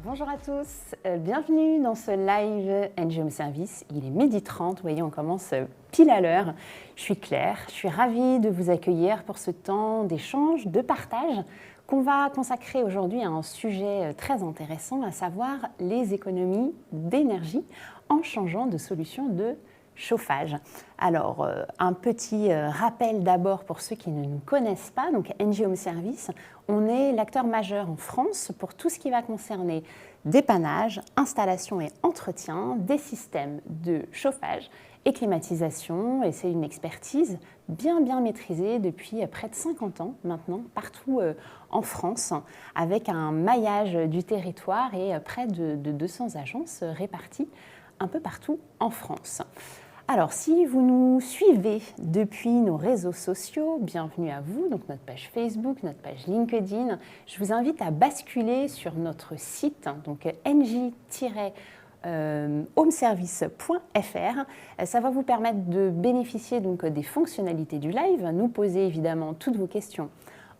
Bonjour à tous, bienvenue dans ce live Engie Home Service. Il est 12h30, vous voyez, on commence pile à l'heure. Je suis Claire, je suis ravie de vous accueillir pour ce temps d'échange, de partage qu'on va consacrer aujourd'hui à un sujet très intéressant, à savoir les économies d'énergie en changeant de solution de chauffage. Alors, un petit rappel d'abord pour ceux qui ne nous connaissent pas. Donc, Engie Home Service, on est l'acteur majeur en France pour tout ce qui va concerner dépannage, installation et entretien des systèmes de chauffage et climatisation. Et c'est une expertise bien maîtrisée depuis près de 50 ans maintenant, partout en France, avec un maillage du territoire et près de 200 agences réparties un peu partout en France. Alors, si vous nous suivez depuis nos réseaux sociaux, bienvenue à vous, donc notre page Facebook, notre page LinkedIn. Je vous invite à basculer sur notre site, donc engie-homeservice.fr. Ça va vous permettre de bénéficier donc des fonctionnalités du live, nous poser évidemment toutes vos questions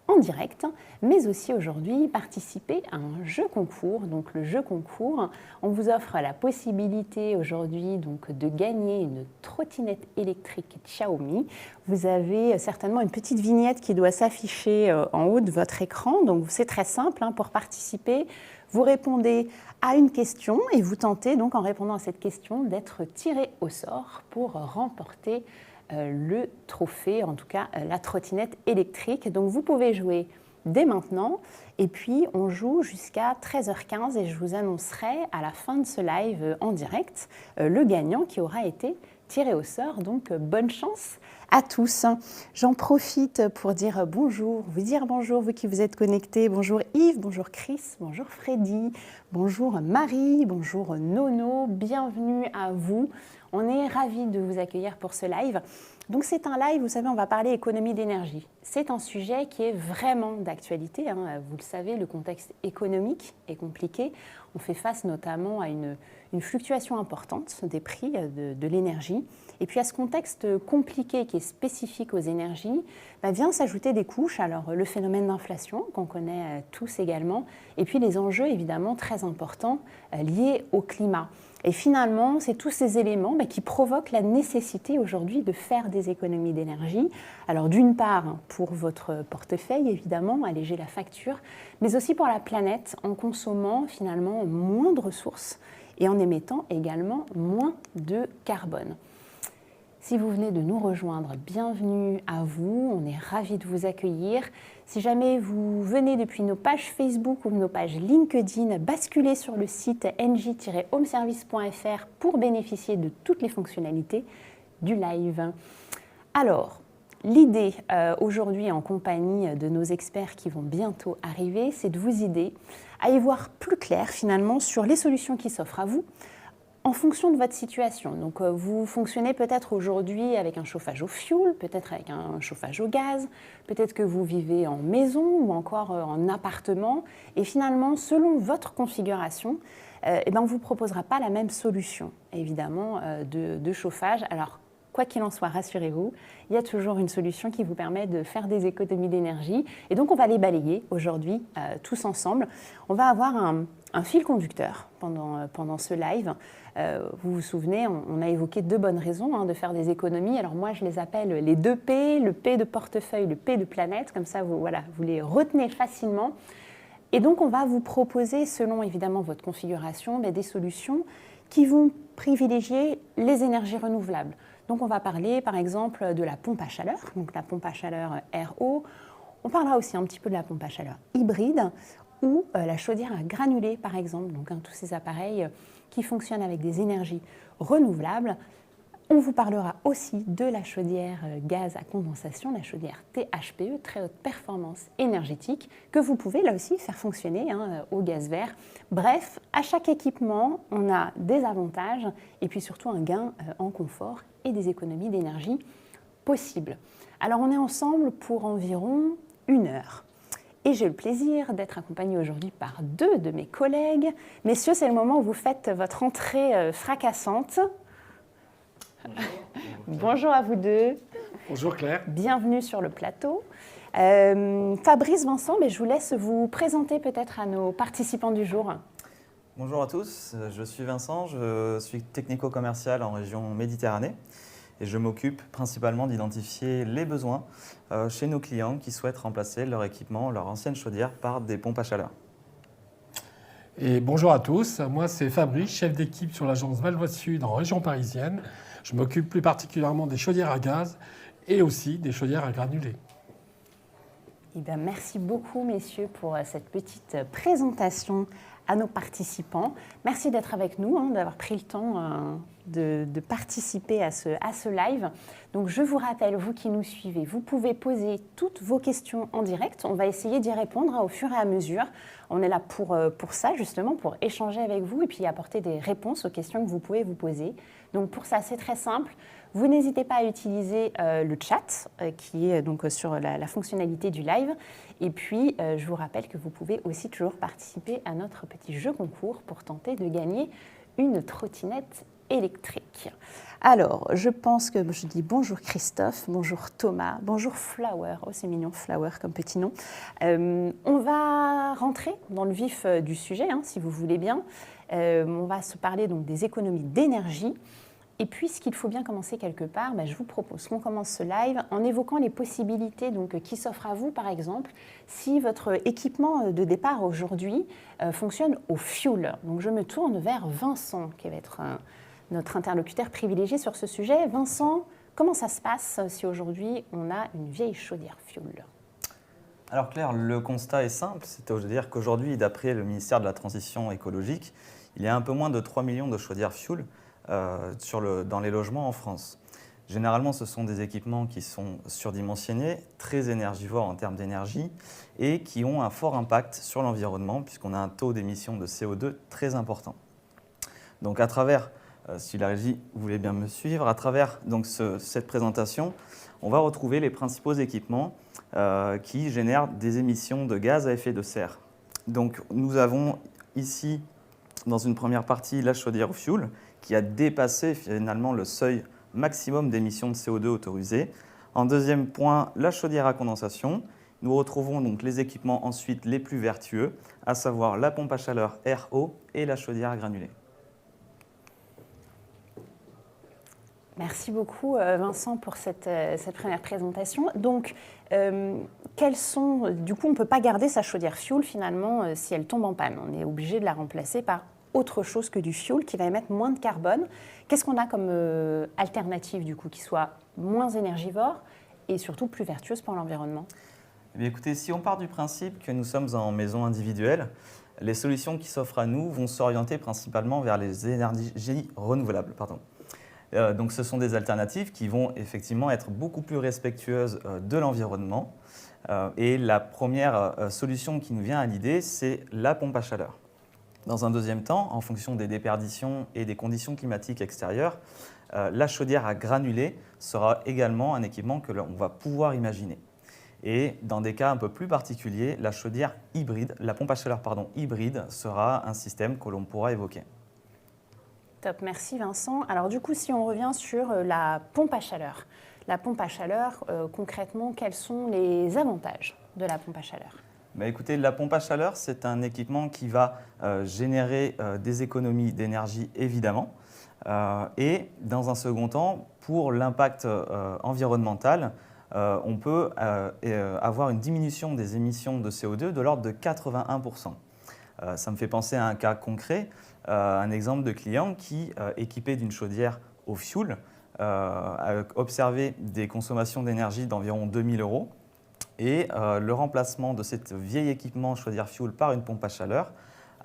en direct, mais aussi aujourd'hui participer à un jeu concours. Donc le jeu concours, on vous offre la possibilité aujourd'hui donc de gagner une trottinette électrique Xiaomi. Vous avez certainement une petite vignette qui doit s'afficher en haut de votre écran. Donc c'est très simple pour participer. Vous répondez à une question et vous tentez donc en répondant à cette question d'être tiré au sort pour remporter le trophée, en tout cas la trottinette électrique. Donc vous pouvez jouer dès maintenant et puis on joue jusqu'à 13h15 et je vous annoncerai à la fin de ce live en direct le gagnant qui aura été tiré au sort. Donc bonne chance à tous. J'en profite pour dire bonjour, vous qui vous êtes connectés. Bonjour Yves, bonjour Chris, bonjour Freddy, bonjour Marie, bonjour Nono, bienvenue à vous. On est ravis de vous accueillir pour ce live. Donc c'est un live, vous savez, on va parler économie d'énergie. C'est un sujet qui est vraiment d'actualité. Vous le savez, le contexte économique est compliqué. On fait face notamment à une fluctuation importante des prix de l'énergie. Et puis à ce contexte compliqué qui est spécifique aux énergies, vient s'ajouter des couches. Alors le phénomène d'inflation qu'on connaît tous également, et puis les enjeux évidemment très importants liés au climat. Et finalement, c'est tous ces éléments qui provoquent la nécessité aujourd'hui de faire des économies d'énergie. Alors d'une part, pour votre portefeuille, évidemment, alléger la facture, mais aussi pour la planète en consommant finalement moins de ressources et en émettant également moins de carbone. Si vous venez de nous rejoindre, bienvenue à vous, on est ravis de vous accueillir. Si jamais vous venez depuis nos pages Facebook ou nos pages LinkedIn, basculez sur le site engie-homeservice.fr pour bénéficier de toutes les fonctionnalités du live. Alors, l'idée aujourd'hui en compagnie de nos experts qui vont bientôt arriver, c'est de vous aider à y voir plus clair finalement sur les solutions qui s'offrent à vous, en fonction de votre situation. Donc, vous fonctionnez peut-être aujourd'hui avec un chauffage au fioul, peut-être avec un chauffage au gaz, peut-être que vous vivez en maison ou encore en appartement. Et finalement, selon votre configuration, on ne vous proposera pas la même solution, évidemment, de chauffage. Alors, quoi qu'il en soit, rassurez-vous, il y a toujours une solution qui vous permet de faire des économies d'énergie. Et donc, on va les balayer aujourd'hui tous ensemble. On va avoir un fil conducteur pendant ce live. Vous vous souvenez, on a évoqué deux bonnes raisons de faire des économies. Alors moi, je les appelle les 2 P, le P de portefeuille, le P de planète. Comme ça, vous les retenez facilement. Et donc, on va vous proposer, selon évidemment votre configuration, des solutions qui vont privilégier les énergies renouvelables. Donc, on va parler, par exemple, de la pompe à chaleur, donc la pompe à chaleur RO. On parlera aussi un petit peu de la pompe à chaleur hybride ou la chaudière à granulés, par exemple. Donc, tous ces appareils qui fonctionnent avec des énergies renouvelables. On vous parlera aussi de la chaudière gaz à condensation, la chaudière THPE, très haute performance énergétique, que vous pouvez là aussi faire fonctionner au gaz vert. Bref, à chaque équipement, on a des avantages et puis surtout un gain en confort et des économies d'énergie possibles. Alors on est ensemble pour environ 1 heure. Et j'ai le plaisir d'être accompagnée aujourd'hui par 2 de mes collègues. Messieurs, c'est le moment où vous faites votre entrée fracassante. Bonjour. Bonjour à vous 2. Bonjour Claire. Bienvenue sur le plateau. Fabrice, Vincent, je vous laisse vous présenter peut-être à nos participants du jour. Bonjour à tous, je suis Vincent, je suis technico-commercial en région Méditerranée et je m'occupe principalement d'identifier les besoins chez nos clients qui souhaitent remplacer leur équipement, leur ancienne chaudière par des pompes à chaleur. Et bonjour à tous, moi c'est Fabrice, chef d'équipe sur l'agence Valois Sud en région parisienne. Je m'occupe plus particulièrement des chaudières à gaz et aussi des chaudières à granulés. Eh bien, merci beaucoup, messieurs, pour cette petite présentation à nos participants. Merci d'être avec nous, d'avoir pris le temps de participer à ce live. Donc, je vous rappelle, vous qui nous suivez, vous pouvez poser toutes vos questions en direct. On va essayer d'y répondre au fur et à mesure. On est là pour ça, justement, pour échanger avec vous et puis apporter des réponses aux questions que vous pouvez vous poser. Donc, pour ça, c'est très simple. Vous n'hésitez pas à utiliser le chat qui est donc sur la fonctionnalité du live. Et puis, je vous rappelle que vous pouvez aussi toujours participer à notre petit jeu concours pour tenter de gagner une trottinette électrique. Alors, je pense que je dis bonjour Christophe, bonjour Thomas, bonjour Flower. Oh, c'est mignon, Flower comme petit nom. On va rentrer dans le vif du sujet, si vous voulez bien. On va se parler donc des économies d'énergie. Et puisqu'il faut bien commencer quelque part, je vous propose qu'on commence ce live en évoquant les possibilités qui s'offrent à vous, par exemple, si votre équipement de départ aujourd'hui fonctionne au fioul. Donc je me tourne vers Vincent, qui va être notre interlocuteur privilégié sur ce sujet. Vincent, comment ça se passe si aujourd'hui on a une vieille chaudière fioul ? Alors Claire, le constat est simple, c'est-à-dire qu'aujourd'hui, d'après le ministère de la Transition écologique, il y a un peu moins de 3 millions de chaudières fioul dans les logements en France. Généralement, ce sont des équipements qui sont surdimensionnés, très énergivores en termes d'énergie et qui ont un fort impact sur l'environnement puisqu'on a un taux d'émission de CO2 très important. Donc à travers, si la régie voulait bien me suivre, à travers donc, cette présentation, on va retrouver les principaux équipements qui génèrent des émissions de gaz à effet de serre. Donc nous avons ici, dans une première partie, la chaudière au fioul, qui a dépassé finalement le seuil maximum d'émissions de CO2 autorisé. En deuxième point, la chaudière à condensation. Nous retrouvons donc les équipements ensuite les plus vertueux, à savoir la pompe à chaleur air-eau et la chaudière à granulés. Merci beaucoup Vincent pour cette première présentation. Donc, du coup, on ne peut pas garder sa chaudière fioul finalement si elle tombe en panne. On est obligé de la remplacer par autre chose que du fioul qui va émettre moins de carbone. Qu'est-ce qu'on a comme alternative du coup qui soit moins énergivore et surtout plus vertueuse pour l'environnement ? Eh bien, écoutez, si on part du principe que nous sommes en maison individuelle, les solutions qui s'offrent à nous vont s'orienter principalement vers les énergies renouvelables. Donc ce sont des alternatives qui vont effectivement être beaucoup plus respectueuses de l'environnement. Et la première solution qui nous vient à l'idée, c'est la pompe à chaleur. Dans un deuxième temps, en fonction des déperditions et des conditions climatiques extérieures, la chaudière à granulés sera également un équipement que l'on va pouvoir imaginer. Et dans des cas un peu plus particuliers, la chaudière hybride, la pompe à chaleur hybride sera un système que l'on pourra évoquer. Top, merci Vincent. Alors du coup, si on revient sur la pompe à chaleur. La pompe à chaleur, concrètement, quels sont les avantages de la pompe à chaleur ? Écoutez, la pompe à chaleur, c'est un équipement qui va générer des économies d'énergie, évidemment. Et dans un second temps, pour l'impact environnemental, on peut avoir une diminution des émissions de CO2 de l'ordre de 81%. Ça me fait penser à un cas concret, un exemple de client qui, équipé d'une chaudière au fioul, a observé des consommations d'énergie d'environ 2 000 €. Et le remplacement de cet vieil équipement chaudière fioul par une pompe à chaleur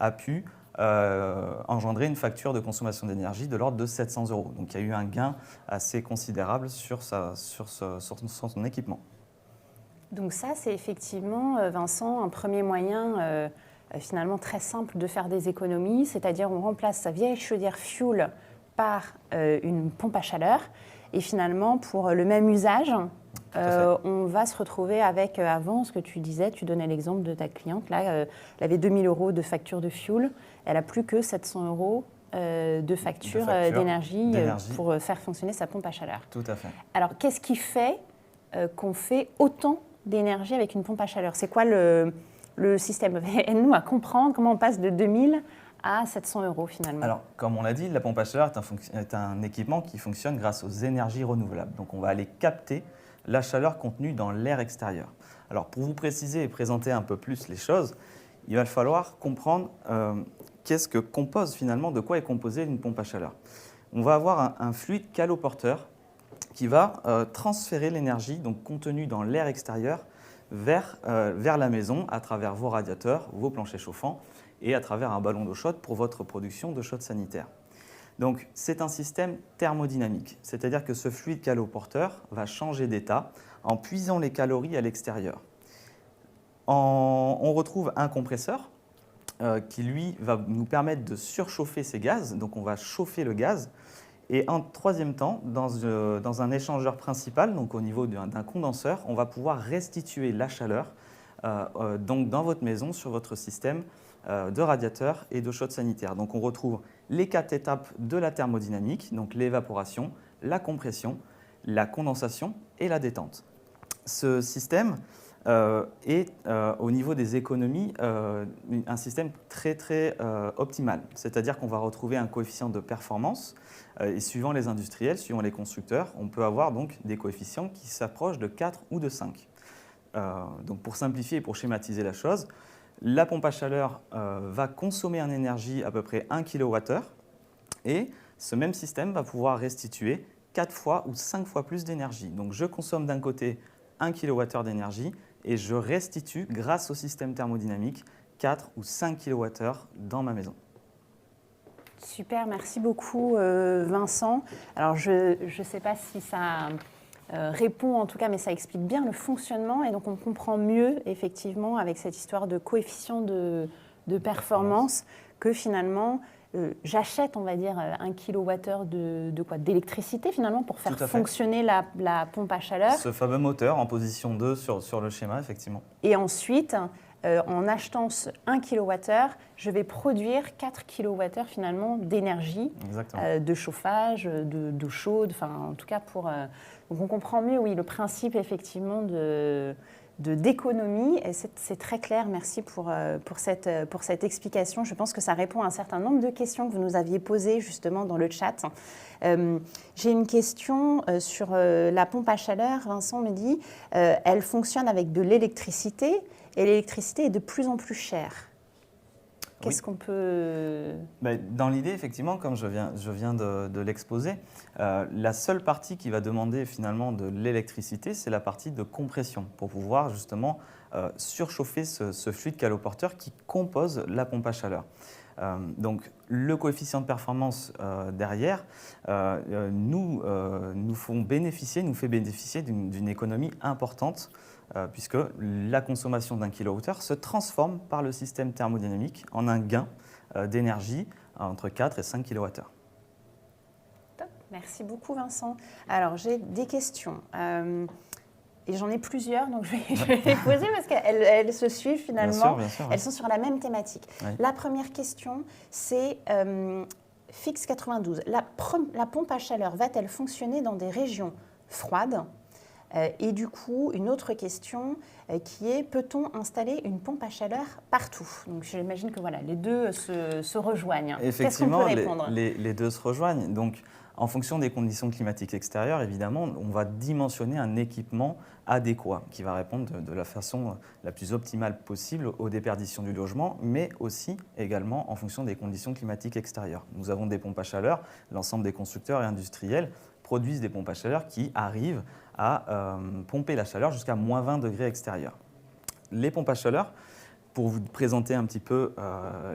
a pu engendrer une facture de consommation d'énergie de l'ordre de 700 €. Donc il y a eu un gain assez considérable sur son équipement. Donc ça, c'est effectivement, Vincent, un premier moyen finalement très simple de faire des économies, c'est-à-dire on remplace sa vieille chaudière fioul par une pompe à chaleur et finalement pour le même usage, on va se retrouver avec, avant ce que tu disais, tu donnais l'exemple de ta cliente, là, elle avait 2 000 € de facture de fioul, elle n'a plus que 700 € de facture d'énergie pour faire fonctionner sa pompe à chaleur. Tout à fait. Alors, qu'est-ce qui fait qu'on fait autant d'énergie avec une pompe à chaleur ? C'est quoi le système ? Aide-nous à comprendre comment on passe de 2 000 à 700 € finalement. Alors, comme on l'a dit, la pompe à chaleur est un équipement qui fonctionne grâce aux énergies renouvelables. Donc, on va aller capter la chaleur contenue dans l'air extérieur. Alors, pour vous préciser et présenter un peu plus les choses, il va falloir comprendre qu'est-ce que compose finalement, de quoi est composée une pompe à chaleur. On va avoir un fluide caloporteur qui va transférer l'énergie donc contenue dans l'air extérieur vers la maison à travers vos radiateurs, vos planchers chauffants et à travers un ballon d'eau chaude pour votre production de chaude sanitaire. Donc, c'est un système thermodynamique, c'est-à-dire que ce fluide caloporteur va changer d'état en puisant les calories à l'extérieur. On retrouve un compresseur qui, lui, va nous permettre de surchauffer ces gaz, donc on va chauffer le gaz. Et en troisième temps, dans un échangeur principal, donc au niveau d'un condenseur, on va pouvoir restituer la chaleur donc dans votre maison sur votre système de radiateur et de chaude sanitaire. Donc on retrouve les 4 étapes de la thermodynamique, donc l'évaporation, la compression, la condensation et la détente. Ce système est au niveau des économies un système très optimal, c'est-à-dire qu'on va retrouver un coefficient de performance et suivant les industriels, suivant les constructeurs, on peut avoir donc des coefficients qui s'approchent de 4 ou de 5. Donc pour simplifier et pour schématiser la chose, la pompe à chaleur va consommer en énergie à peu près 1 kWh et ce même système va pouvoir restituer 4 fois ou 5 fois plus d'énergie. Donc je consomme d'un côté 1 kWh d'énergie et je restitue grâce au système thermodynamique 4 ou 5 kWh dans ma maison. Super, merci beaucoup Vincent. Alors je ne sais pas si ça répond en tout cas, mais ça explique bien le fonctionnement et donc on comprend mieux effectivement avec cette histoire de coefficient de performance que finalement j'achète, on va dire, 1 kWh d'électricité finalement pour faire fonctionner la pompe à chaleur. Ce fameux moteur en position 2 sur le schéma, effectivement. Et ensuite, en achetant 1 kWh, je vais produire 4 kWh finalement d'énergie, de chauffage, d'eau chaude, enfin en tout cas pour... donc on comprend mieux, oui, le principe effectivement d'économie, et c'est très clair, merci pour cette explication. Je pense que ça répond à un certain nombre de questions que vous nous aviez posées justement dans le chat. J'ai une question sur la pompe à chaleur. Vincent me dit, elle fonctionne avec de l'électricité et l'électricité est de plus en plus chère. Qu'est-ce qu'on peut... Dans l'idée, effectivement, comme je viens de l'exposer, la seule partie qui va demander finalement de l'électricité, c'est la partie de compression pour pouvoir justement surchauffer ce fluide caloporteur qui compose la pompe à chaleur. Donc le coefficient de performance derrière nous fait bénéficier d'une économie importante puisque la consommation d'1 kWh se transforme par le système thermodynamique en un gain d'énergie entre 4 et 5 kWh. Top. Merci beaucoup Vincent. Alors j'ai des questions. Et j'en ai plusieurs, donc je vais les poser parce qu'elles se suivent finalement. Bien sûr, elles sont sur la même thématique. Oui. La première question, c'est Fix 92. La pompe à chaleur va-t-elle fonctionner dans des régions froides ? Et du coup, une autre question qui est, peut-on installer une pompe à chaleur partout ? Donc j'imagine que voilà, les deux se rejoignent. Effectivement, qu'est-ce qu'on peut répondre ? les deux se rejoignent. Donc, en fonction des conditions climatiques extérieures, évidemment, on va dimensionner un équipement adéquat qui va répondre de la façon la plus optimale possible aux déperditions du logement, mais aussi également en fonction des conditions climatiques extérieures. Nous avons des pompes à chaleur, l'ensemble des constructeurs et industriels produisent des pompes à chaleur qui arrivent à pomper la chaleur jusqu'à moins 20 degrés extérieurs. Les pompes à chaleur, pour vous présenter un petit peu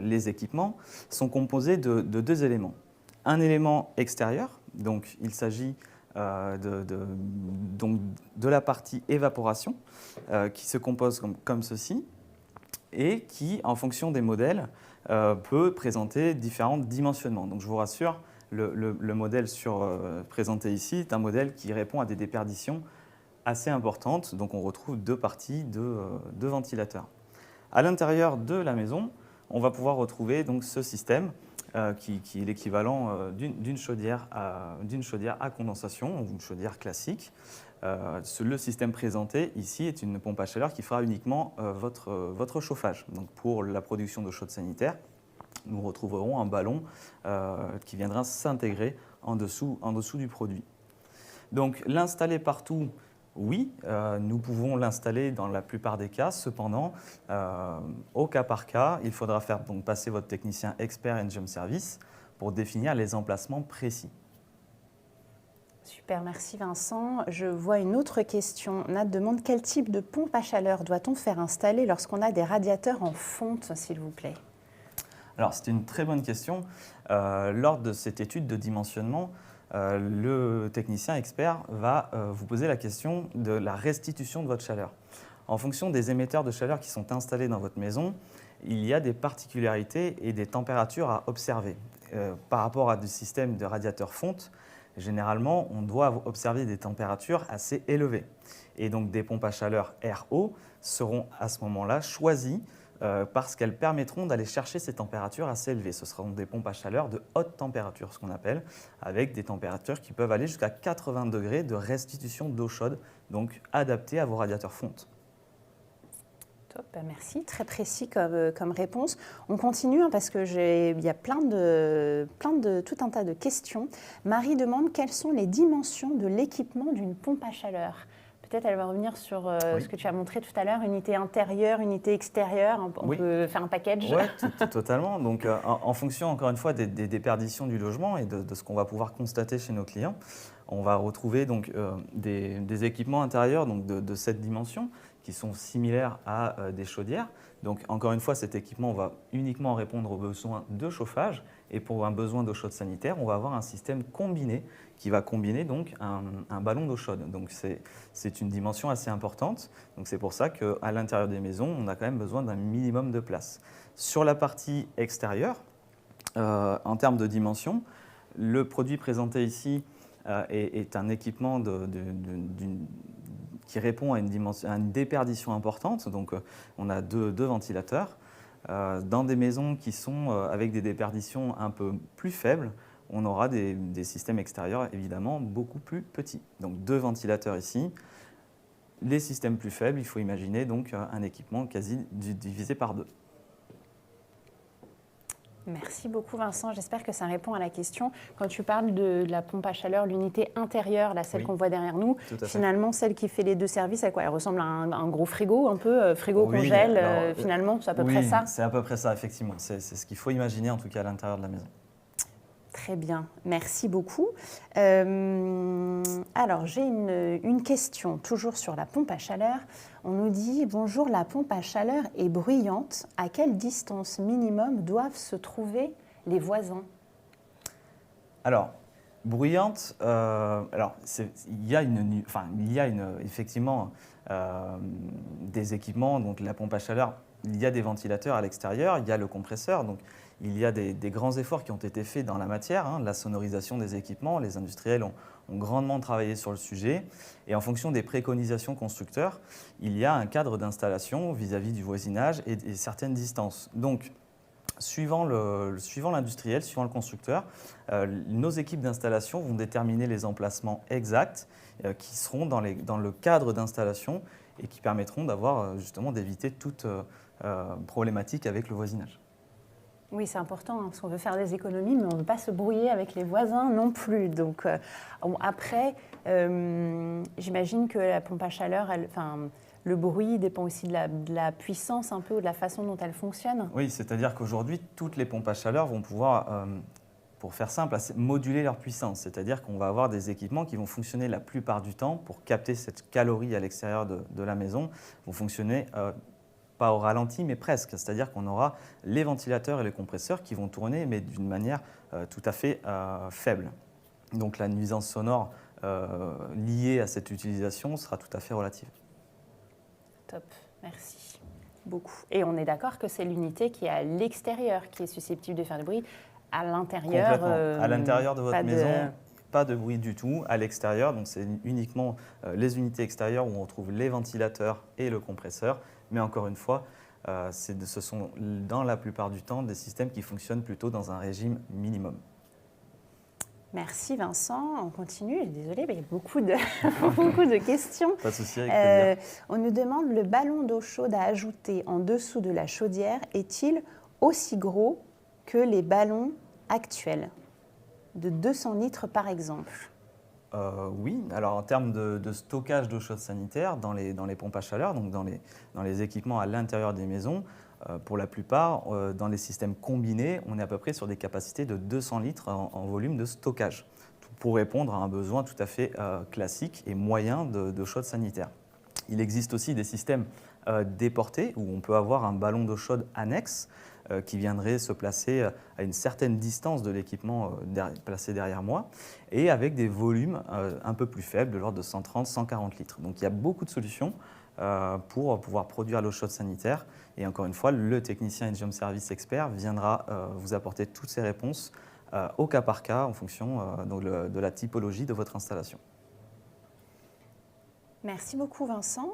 les équipements, sont composés de deux éléments. Un élément extérieur, donc il s'agit de la partie évaporation qui se compose comme ceci et qui, en fonction des modèles, peut présenter différents dimensionnements. Donc je vous rassure, le modèle présenté ici est un modèle qui répond à des déperditions assez importantes. Donc on retrouve deux parties de ventilateurs. À l'intérieur de la maison, on va pouvoir retrouver donc ce système qui est l'équivalent d'une chaudière à condensation, ou une chaudière classique. Le système présenté ici est une pompe à chaleur qui fera uniquement votre chauffage, donc pour la production d'eau chaude sanitaire nous retrouverons un ballon qui viendra s'intégrer en dessous du produit. Donc l'installer partout, oui, nous pouvons l'installer dans la plupart des cas. Cependant, au cas par cas, il faudra faire donc passer votre technicien expert Engium Service pour définir les emplacements précis. Super, merci Vincent. Je vois une autre question. Nat demande quel type de pompe à chaleur doit-on faire installer lorsqu'on a des radiateurs en fonte, s'il vous plaît? Alors, c'est une très bonne question. Lors de cette étude de dimensionnement, le technicien expert va vous poser la question de la restitution de votre chaleur. En fonction des émetteurs de chaleur qui sont installés dans votre maison, il y a des particularités et des températures à observer. Par rapport à des systèmes de radiateurs fonte, généralement, on doit observer des températures assez élevées. Et donc, des pompes à chaleur air-eau seront à ce moment-là choisies parce qu'elles permettront d'aller chercher ces températures assez élevées. Ce seront des pompes à chaleur de haute température, ce qu'on appelle, avec des températures qui peuvent aller jusqu'à 80 degrés de restitution d'eau chaude, donc adaptées à vos radiateurs fonte. Top, merci. Très précis comme réponse. On continue parce que il y a tout un tas de questions. Marie demande quelles sont les dimensions de l'équipement d'une pompe à chaleur. Peut-être elle va revenir sur ce que tu as montré tout à l'heure, unité intérieure, unité extérieure. On peut faire un package. Oui, totalement. Donc, en fonction, encore une fois, des déperditions du logement et de ce qu'on va pouvoir constater chez nos clients, on va retrouver donc, des équipements intérieurs donc, de cette dimension qui sont similaires à des chaudières. Donc, encore une fois, cet équipement va uniquement répondre aux besoins de chauffage. Et pour un besoin d'eau chaude sanitaire, on va avoir un système combiné qui va combiner donc un ballon d'eau chaude. Donc, c'est une dimension assez importante. Donc, c'est pour ça qu'à l'intérieur des maisons, on a quand même besoin d'un minimum de place. Sur la partie extérieure, en termes de dimension, le produit présenté ici est un équipement qui répond à une déperdition importante. Donc, on a deux ventilateurs. Dans des maisons qui sont avec des déperditions un peu plus faibles, on aura des systèmes extérieurs évidemment beaucoup plus petits. Donc, 2 ventilateurs ici. Les systèmes plus faibles, il faut imaginer donc un équipement quasi divisé par 2. Merci beaucoup Vincent, j'espère que ça répond à la question. Quand tu parles de la pompe à chaleur, l'unité intérieure, celle qu'on voit derrière nous, finalement celle qui fait les 2 services, à quoi elle ressemble à un gros frigo, un peu frigo-congèle, finalement, c'est à peu près ça? Oui, c'est à peu près ça, effectivement. C'est ce qu'il faut imaginer en tout cas à l'intérieur de la maison. Très bien, merci beaucoup. Alors, j'ai une question, toujours sur la pompe à chaleur. On nous dit, bonjour, la pompe à chaleur est bruyante. À quelle distance minimum doivent se trouver les voisins? Alors, bruyante, il y a effectivement des équipements, donc la pompe à chaleur, il y a des ventilateurs à l'extérieur, il y a le compresseur, donc il y a des grands efforts qui ont été faits dans la matière, la sonorisation des équipements. Les industriels ont grandement travaillé sur le sujet. Et en fonction des préconisations constructeurs, il y a un cadre d'installation vis-à-vis du voisinage et certaines distances. Donc, suivant l'industriel, suivant le constructeur, nos équipes d'installation vont déterminer les emplacements exacts qui seront dans le cadre d'installation et qui permettront justement d'éviter toute problématique avec le voisinage. Oui, c'est important, parce qu'on veut faire des économies, mais on ne veut pas se brouiller avec les voisins non plus. Donc, après, j'imagine que la pompe à chaleur, le bruit dépend aussi de la puissance un peu, ou de la façon dont elle fonctionne. Oui, c'est-à-dire qu'aujourd'hui, toutes les pompes à chaleur vont pouvoir, pour faire simple, moduler leur puissance. C'est-à-dire qu'on va avoir des équipements qui vont fonctionner la plupart du temps pour capter cette calorie à l'extérieur de la maison, vont fonctionner pas au ralenti, mais presque. C'est-à-dire qu'on aura les ventilateurs et les compresseurs qui vont tourner, mais d'une manière tout à fait faible. Donc la nuisance sonore liée à cette utilisation sera tout à fait relative. Top, merci beaucoup. Et on est d'accord que c'est l'unité qui est à l'extérieur qui est susceptible de faire du bruit. À l'intérieur, à l'intérieur de votre maison, pas de bruit du tout. À l'extérieur, donc c'est uniquement les unités extérieures où on retrouve les ventilateurs et le compresseur. Mais encore une fois, ce sont dans la plupart du temps des systèmes qui fonctionnent plutôt dans un régime minimum. Merci Vincent, on continue. Désolée, mais il y a beaucoup de questions. Pas de souci, avec plaisir. On nous demande, le ballon d'eau chaude à ajouter en dessous de la chaudière est-il aussi gros que les ballons actuels, de 200 litres par exemple. Oui, alors en termes de stockage d'eau chaude sanitaire dans les pompes à chaleur, donc dans les équipements à l'intérieur des maisons, pour la plupart, dans les systèmes combinés, on est à peu près sur des capacités de 200 litres en volume de stockage, pour répondre à un besoin tout à fait classique et moyen de chaude sanitaire. Il existe aussi des systèmes déportés où on peut avoir un ballon d'eau chaude annexe qui viendrait se placer à une certaine distance de l'équipement placé derrière moi et avec des volumes un peu plus faibles, de l'ordre de 130-140 litres. Donc il y a beaucoup de solutions pour pouvoir produire l'eau chaude sanitaire. Et encore une fois, le technicien Engium Service Expert viendra vous apporter toutes ces réponses au cas par cas en fonction de la typologie de votre installation. Merci beaucoup Vincent.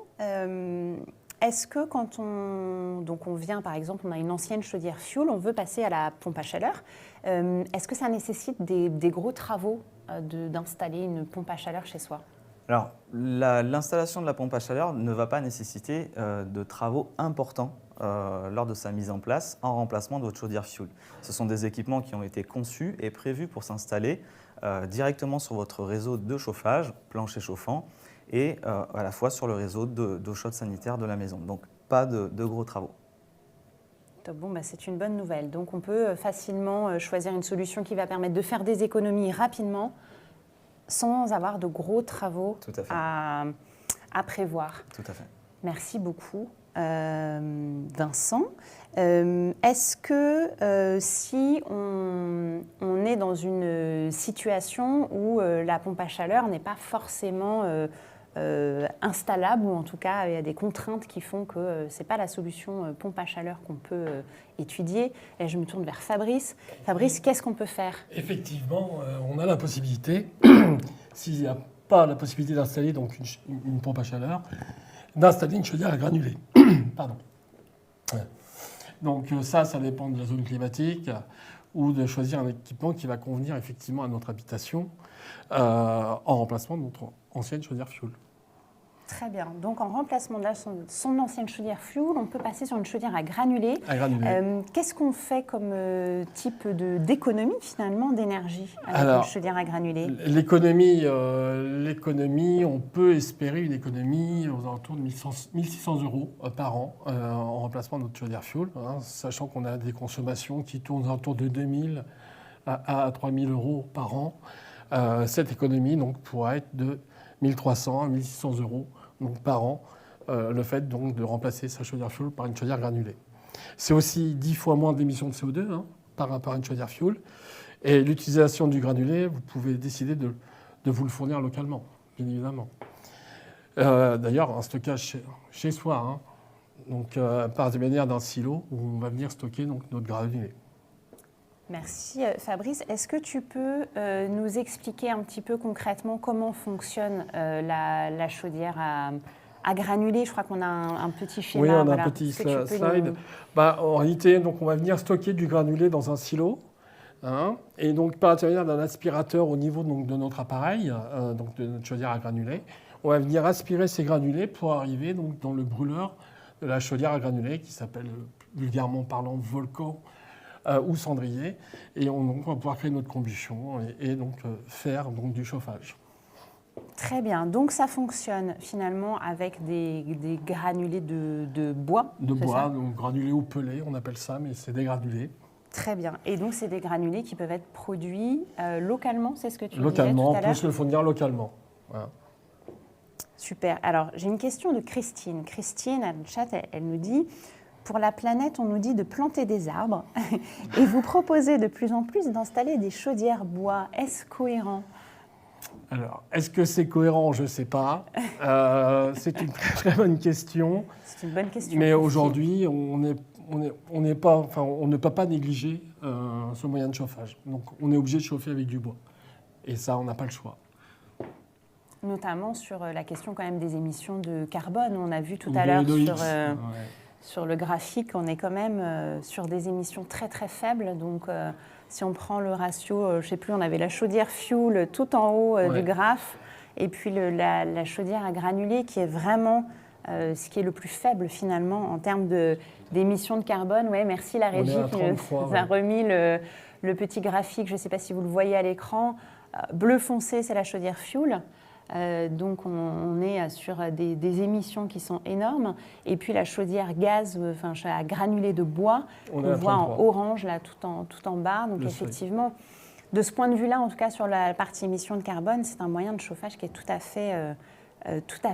Est-ce que quand on vient, par exemple, on a une ancienne chaudière fuel, on veut passer à la pompe à chaleur, est-ce que ça nécessite des gros travaux d'installer une pompe à chaleur chez soi? Alors, l'installation de la pompe à chaleur ne va pas nécessiter de travaux importants lors de sa mise en place en remplacement de votre chaudière fuel. Ce sont des équipements qui ont été conçus et prévus pour s'installer directement sur votre réseau de chauffage, plancher chauffant, et à la fois sur le réseau d'eau chaude sanitaire de la maison. Donc, pas de gros travaux. Bon, c'est une bonne nouvelle. Donc, on peut facilement choisir une solution qui va permettre de faire des économies rapidement sans avoir de gros travaux à prévoir. Tout à fait. Merci beaucoup, Vincent. Est-ce que si on est dans une situation où la pompe à chaleur n'est pas forcément installable, ou en tout cas il y a des contraintes qui font que ce n'est pas la solution pompe à chaleur qu'on peut étudier. Et je me tourne vers Fabrice. Fabrice, qu'est-ce qu'on peut faire? Effectivement, on a la possibilité, s'il n'y a pas la possibilité d'installer donc une pompe à chaleur, d'installer une chaudière à granulés. Pardon. Ouais. Donc ça dépend de la zone climatique ou de choisir un équipement qui va convenir effectivement à notre habitation en remplacement de notre ancienne chaudière fuel. Très bien. Donc, en remplacement de son ancienne chaudière fuel, on peut passer sur une chaudière à granulés. Qu'est-ce qu'on fait comme type d'économie, finalement, d'énergie avec une chaudière à granulés? L'économie, on peut espérer une économie aux alentours de 1600 € par an en remplacement de notre chaudière fuel, sachant qu'on a des consommations qui tournent aux alentours de 2000 à 3000 € par an. Cette économie donc, pourra être de 1300 à 1600 € donc, par an, le fait donc, de remplacer sa chaudière fuel par une chaudière granulée. C'est aussi 10 fois moins d'émissions de CO2 par rapport à une chaudière fuel. Et l'utilisation du granulé, vous pouvez décider de vous le fournir localement, bien évidemment. D'ailleurs, un stockage chez soi, donc, par des manières d'un silo où on va venir stocker donc, notre granulé. Merci Fabrice. Est-ce que tu peux nous expliquer un petit peu concrètement comment fonctionne la chaudière à granulés? Je crois qu'on a un petit schéma. Oui, on a un petit slide. En réalité, donc, on va venir stocker du granulé dans un silo. Et donc, par l'intermédiaire d'un aspirateur au niveau donc, de notre appareil, donc de notre chaudière à granulés, on va venir aspirer ces granulés pour arriver donc, dans le brûleur de la chaudière à granulés qui s'appelle vulgairement parlant volcan ou cendrier, et on va pouvoir créer notre combustion et donc faire donc, du chauffage. Très bien, donc ça fonctionne finalement avec des granulés de bois. De bois, donc granulés ou pelés, on appelle ça, mais c'est des granulés. Très bien, et donc c'est des granulés qui peuvent être produits localement, c'est ce que tu disais localement, tout à l'heure? On peut se le fournir localement. Voilà. Super, alors j'ai une question de Christine. Christine, à le chat, elle nous dit... Pour la planète, on nous dit de planter des arbres et vous proposez de plus en plus d'installer des chaudières bois. Est-ce cohérent? Alors, est-ce que c'est cohérent? Je ne sais pas. C'est une très bonne question. C'est une bonne question. Mais aujourd'hui, on ne peut pas négliger ce moyen de chauffage. Donc, on est obligé de chauffer avec du bois. Et ça, on n'a pas le choix. Notamment sur la question quand même des émissions de carbone. On a vu tout à l'heure sur le graphique, on est quand même sur des émissions très très faibles. Donc si on prend le ratio, je ne sais plus, on avait la chaudière fuel tout en haut du graphe, et puis la chaudière à granulés qui est vraiment ce qui est le plus faible finalement en termes d'émissions de carbone. Ouais, merci la régie qui nous a remis le petit graphique, je ne sais pas si vous le voyez à l'écran. Bleu foncé, c'est la chaudière fuel. Donc on est sur des émissions qui sont énormes. Et puis la chaudière gaz, à granulés de bois, on voit en orange là tout en bas. Donc effectivement, de ce point de vue-là, en tout cas sur la partie émissions de carbone, c'est un moyen de chauffage qui est tout à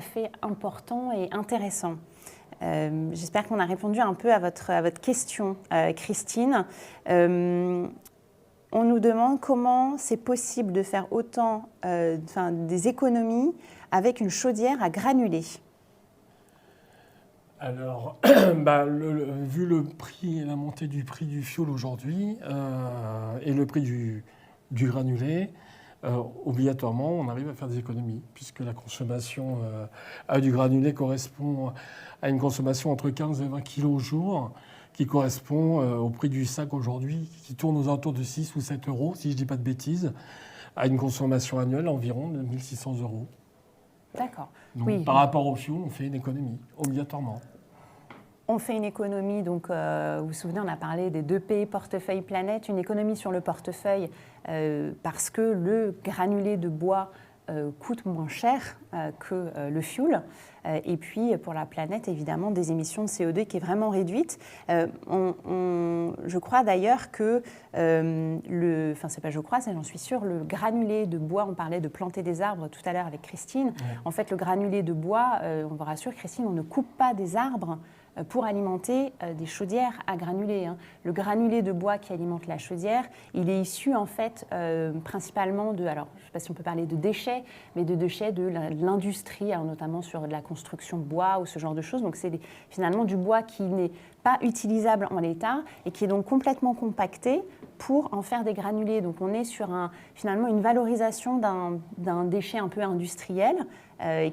fait important et intéressant. J'espère qu'on a répondu un peu à votre question, Christine. On nous demande comment c'est possible de faire autant des économies avec une chaudière à granulés. Alors, vu le prix et la montée du prix du fioul aujourd'hui et le prix du granulé, obligatoirement, on arrive à faire des économies, puisque la consommation du granulé correspond à une consommation entre 15 et 20 kg au jour, qui correspond au prix du sac aujourd'hui, qui tourne aux alentours de 6 ou 7 euros, si je ne dis pas de bêtises, à une consommation annuelle environ de 1 600 euros. D'accord. Donc, oui. Par rapport au fioul, on fait une économie, obligatoirement. On fait une économie, donc vous vous souvenez, on a parlé des 2P, portefeuille, planète, une économie sur le portefeuille parce que le granulé de bois coûte moins cher que le fioul. Et puis, pour la planète, évidemment, des émissions de CO2 qui est vraiment réduite. Je crois d'ailleurs que, c'est pas je crois, j'en suis sûre, le granulé de bois, on parlait de planter des arbres tout à l'heure avec Christine. Ouais. En fait, le granulé de bois, on vous rassure, Christine, on ne coupe pas des arbres pour alimenter des chaudières à granulés. Hein. Le granulé de bois qui alimente la chaudière, il est issu en fait principalement de, alors je ne sais pas si on peut parler de déchets, mais de déchets de l'industrie, notamment sur de la construction bois ou ce genre de choses. Donc c'est finalement du bois qui n'est pas utilisable en l'état et qui est donc complètement compacté pour en faire des granulés. Donc on est sur finalement une valorisation d'un déchet un peu industriel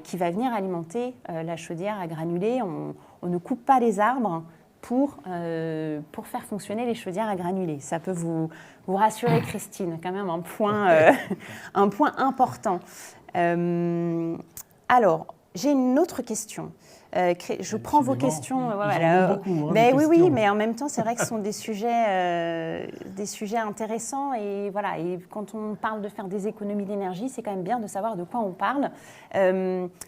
qui va venir alimenter la chaudière à granulés. On ne coupe pas les arbres pour faire fonctionner les chaudières à granulés. Ça peut vous rassurer, Christine, quand même un point important. Alors, j'ai une autre question. Je prends vos questions. Mais oui, mais en même temps, c'est vrai que ce sont des sujets intéressants. Et voilà. Et quand on parle de faire des économies d'énergie, c'est quand même bien de savoir de quoi on parle.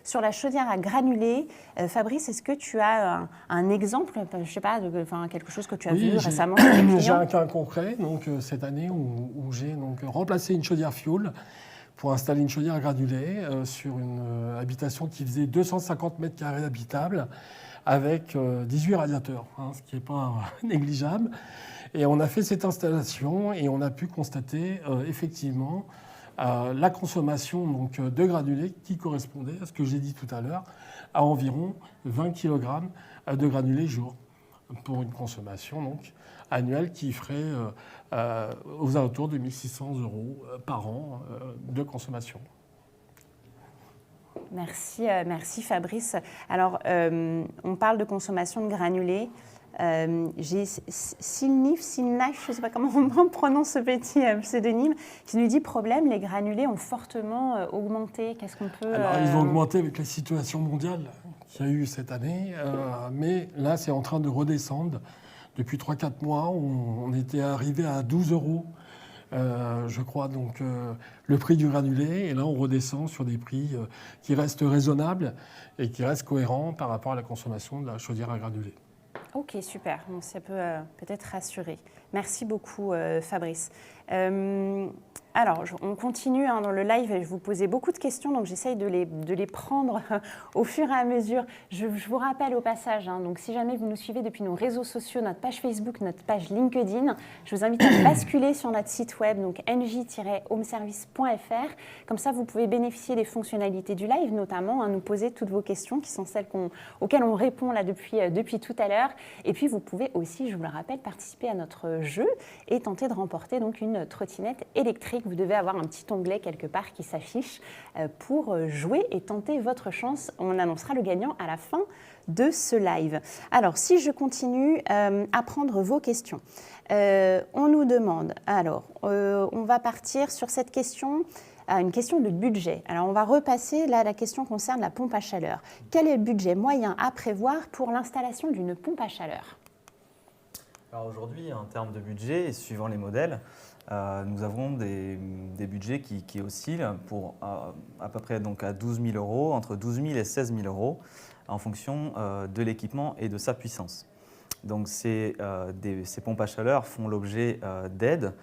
Sur la chaudière à granulés, Fabrice, est-ce que tu as un exemple, je ne sais pas, quelque chose que tu as vu récemment? J'ai un cas concret. Donc cette année où j'ai remplacé une chaudière fioul pour installer une chaudière à granulés sur une habitation qui faisait 250 mètres carrés habitables avec 18 radiateurs, ce qui n'est pas négligeable. Et on a fait cette installation et on a pu constater effectivement la consommation de granulés qui correspondait à ce que j'ai dit tout à l'heure, à environ 20 kg de granulés jour pour une consommation annuelle qui ferait aux alentours de 1 600 euros par an de consommation. Merci Fabrice. Alors, on parle de consommation de granulés. J'ai Silnaf, je ne sais pas comment on prononce ce petit pseudonyme, qui nous dit problème, les granulés ont fortement augmenté. Qu'est-ce qu'on peut... Alors, ils ont augmenté avec la situation mondiale qu'il y a eu cette année, mais là, c'est en train de redescendre. Depuis 3-4 mois, on était arrivé à 12 euros, je crois, le prix du granulé. Et là, on redescend sur des prix qui restent raisonnables et qui restent cohérents par rapport à la consommation de la chaudière à granulés. Ok, super. Bon, ça peut peut-être rassurer. Merci beaucoup, Fabrice. Alors, on continue dans le live. Je vous posais beaucoup de questions, donc j'essaye de les prendre au fur et à mesure. Je vous rappelle au passage, donc si jamais vous nous suivez depuis nos réseaux sociaux, notre page Facebook, notre page LinkedIn, je vous invite à basculer sur notre site web, donc nj-homeservice.fr. Comme ça, vous pouvez bénéficier des fonctionnalités du live, notamment nous poser toutes vos questions, qui sont celles auxquelles on répond là depuis tout à l'heure. Et puis, vous pouvez aussi, je vous le rappelle, participer à notre jeu et tenter de remporter donc une trottinette électrique. Vous devez avoir un petit onglet quelque part qui s'affiche pour jouer et tenter votre chance. On annoncera le gagnant à la fin de ce live. Alors, si je continue à prendre vos questions, on nous demande, on va partir sur cette question. à une question de budget. Alors, on va repasser, là, la question concerne la pompe à chaleur. Quel est le budget moyen à prévoir pour l'installation d'une pompe à chaleur ? Alors aujourd'hui, en termes de budget, et suivant les modèles, nous avons des budgets qui oscillent pour à peu près donc à 12 000 euros, entre 12 000 et 16 000 euros, en fonction de l'équipement et de sa puissance. Donc ces pompes à chaleur font l'objet d'aides,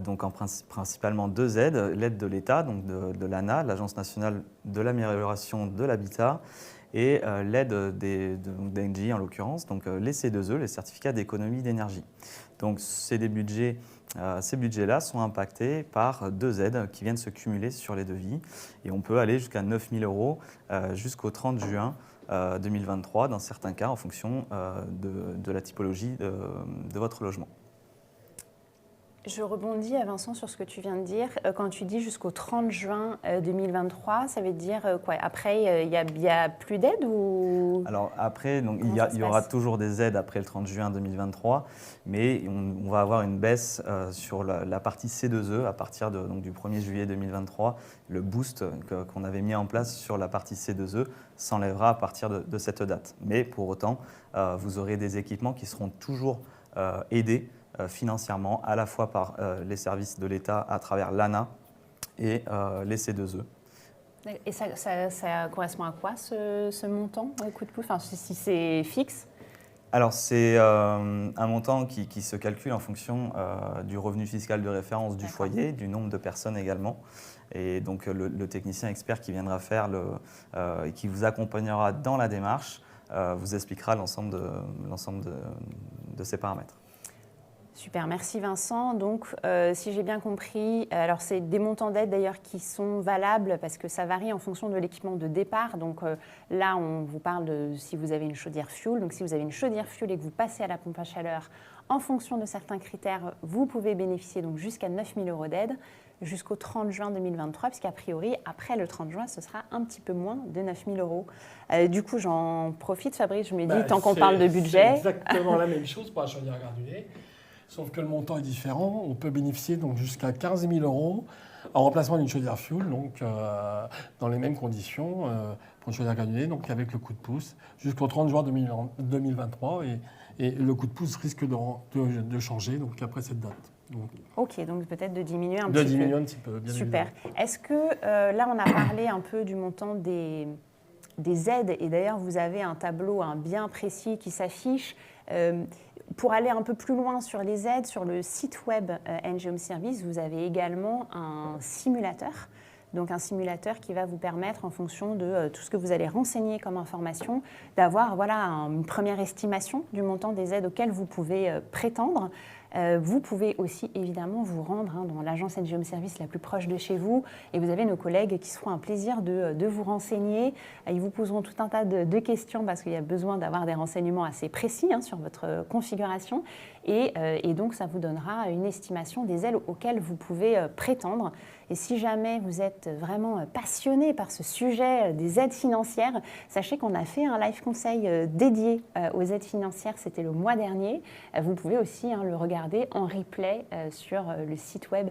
donc principalement deux aides, l'aide de l'État, donc de l'ANA, l'Agence nationale de l'amélioration de l'habitat, et l'aide d'Engie en l'occurrence, donc les C2E, les certificats d'économie d'énergie. Donc ces budgets-là sont impactés par deux aides qui viennent se cumuler sur les devis, et on peut aller jusqu'à 9 000 euros jusqu'au 30 juin 2023 dans certains cas en fonction de la typologie de votre logement. Je rebondis, Vincent, sur ce que tu viens de dire. Quand tu dis jusqu'au 30 juin 2023, ça veut dire quoi? Après, il n'y a plus d'aide ou... Alors après, donc, il y aura toujours des aides après le 30 juin 2023, mais on va avoir une baisse sur la partie C2E à partir donc, du 1er juillet 2023. Le boost qu'on avait mis en place sur la partie C2E s'enlèvera à partir de cette date. Mais pour autant, vous aurez des équipements qui seront toujours aidés financièrement, à la fois par les services de l'État à travers l'ANA et les C2E. Et ça correspond à quoi ce montant, coup de pouce, enfin, si c'est fixe? Alors c'est un montant qui se calcule en fonction du revenu fiscal de référence du foyer, du nombre de personnes également. Et donc le technicien expert qui viendra faire et qui vous accompagnera dans la démarche vous expliquera l'ensemble de ces paramètres. Super, merci Vincent. Donc, si j'ai bien compris, alors c'est des montants d'aide d'ailleurs qui sont valables parce que ça varie en fonction de l'équipement de départ. Donc là, on vous parle de si vous avez une chaudière fuel. Donc, si vous avez une chaudière fuel et que vous passez à la pompe à chaleur, en fonction de certains critères, vous pouvez bénéficier donc jusqu'à 9 000 euros d'aide jusqu'au 30 juin 2023, puisqu'a priori, après le 30 juin, ce sera un petit peu moins de 9 000 euros. Du coup, j'en profite, Fabrice, je me dis, tant qu'on parle de budget... C'est exactement la même chose pour la chaudière granulée. Sauf que le montant est différent. On peut bénéficier donc jusqu'à 15 000 euros en remplacement d'une chaudière fuel, donc dans les mêmes conditions pour une chaudière granulée, donc avec le coup de pouce, jusqu'au 30 juin 2023. Et le coup de pouce risque de changer donc après cette date. Donc, ok, donc peut-être de diminuer un petit peu. Bien super. Évidemment. Est-ce que là, on a parlé un peu du montant des aides, et d'ailleurs, vous avez un tableau bien précis qui s'affiche. Pour aller un peu plus loin sur les aides, sur le site web Engie Home Service, vous avez également un simulateur. Donc un simulateur qui va vous permettre, en fonction de tout ce que vous allez renseigner comme information, d'avoir une première estimation du montant des aides auxquelles vous pouvez prétendre. Vous pouvez aussi évidemment vous rendre dans l'agence Engie Home Service la plus proche de chez vous, et vous avez nos collègues qui se feront un plaisir de vous renseigner. Ils vous poseront tout un tas de questions parce qu'il y a besoin d'avoir des renseignements assez précis sur votre configuration, et donc ça vous donnera une estimation des aides auxquelles vous pouvez prétendre. Et si jamais vous êtes vraiment passionné par ce sujet des aides financières, sachez qu'on a fait un live conseil dédié aux aides financières, c'était le mois dernier. Vous pouvez aussi le regarder en replay sur le site web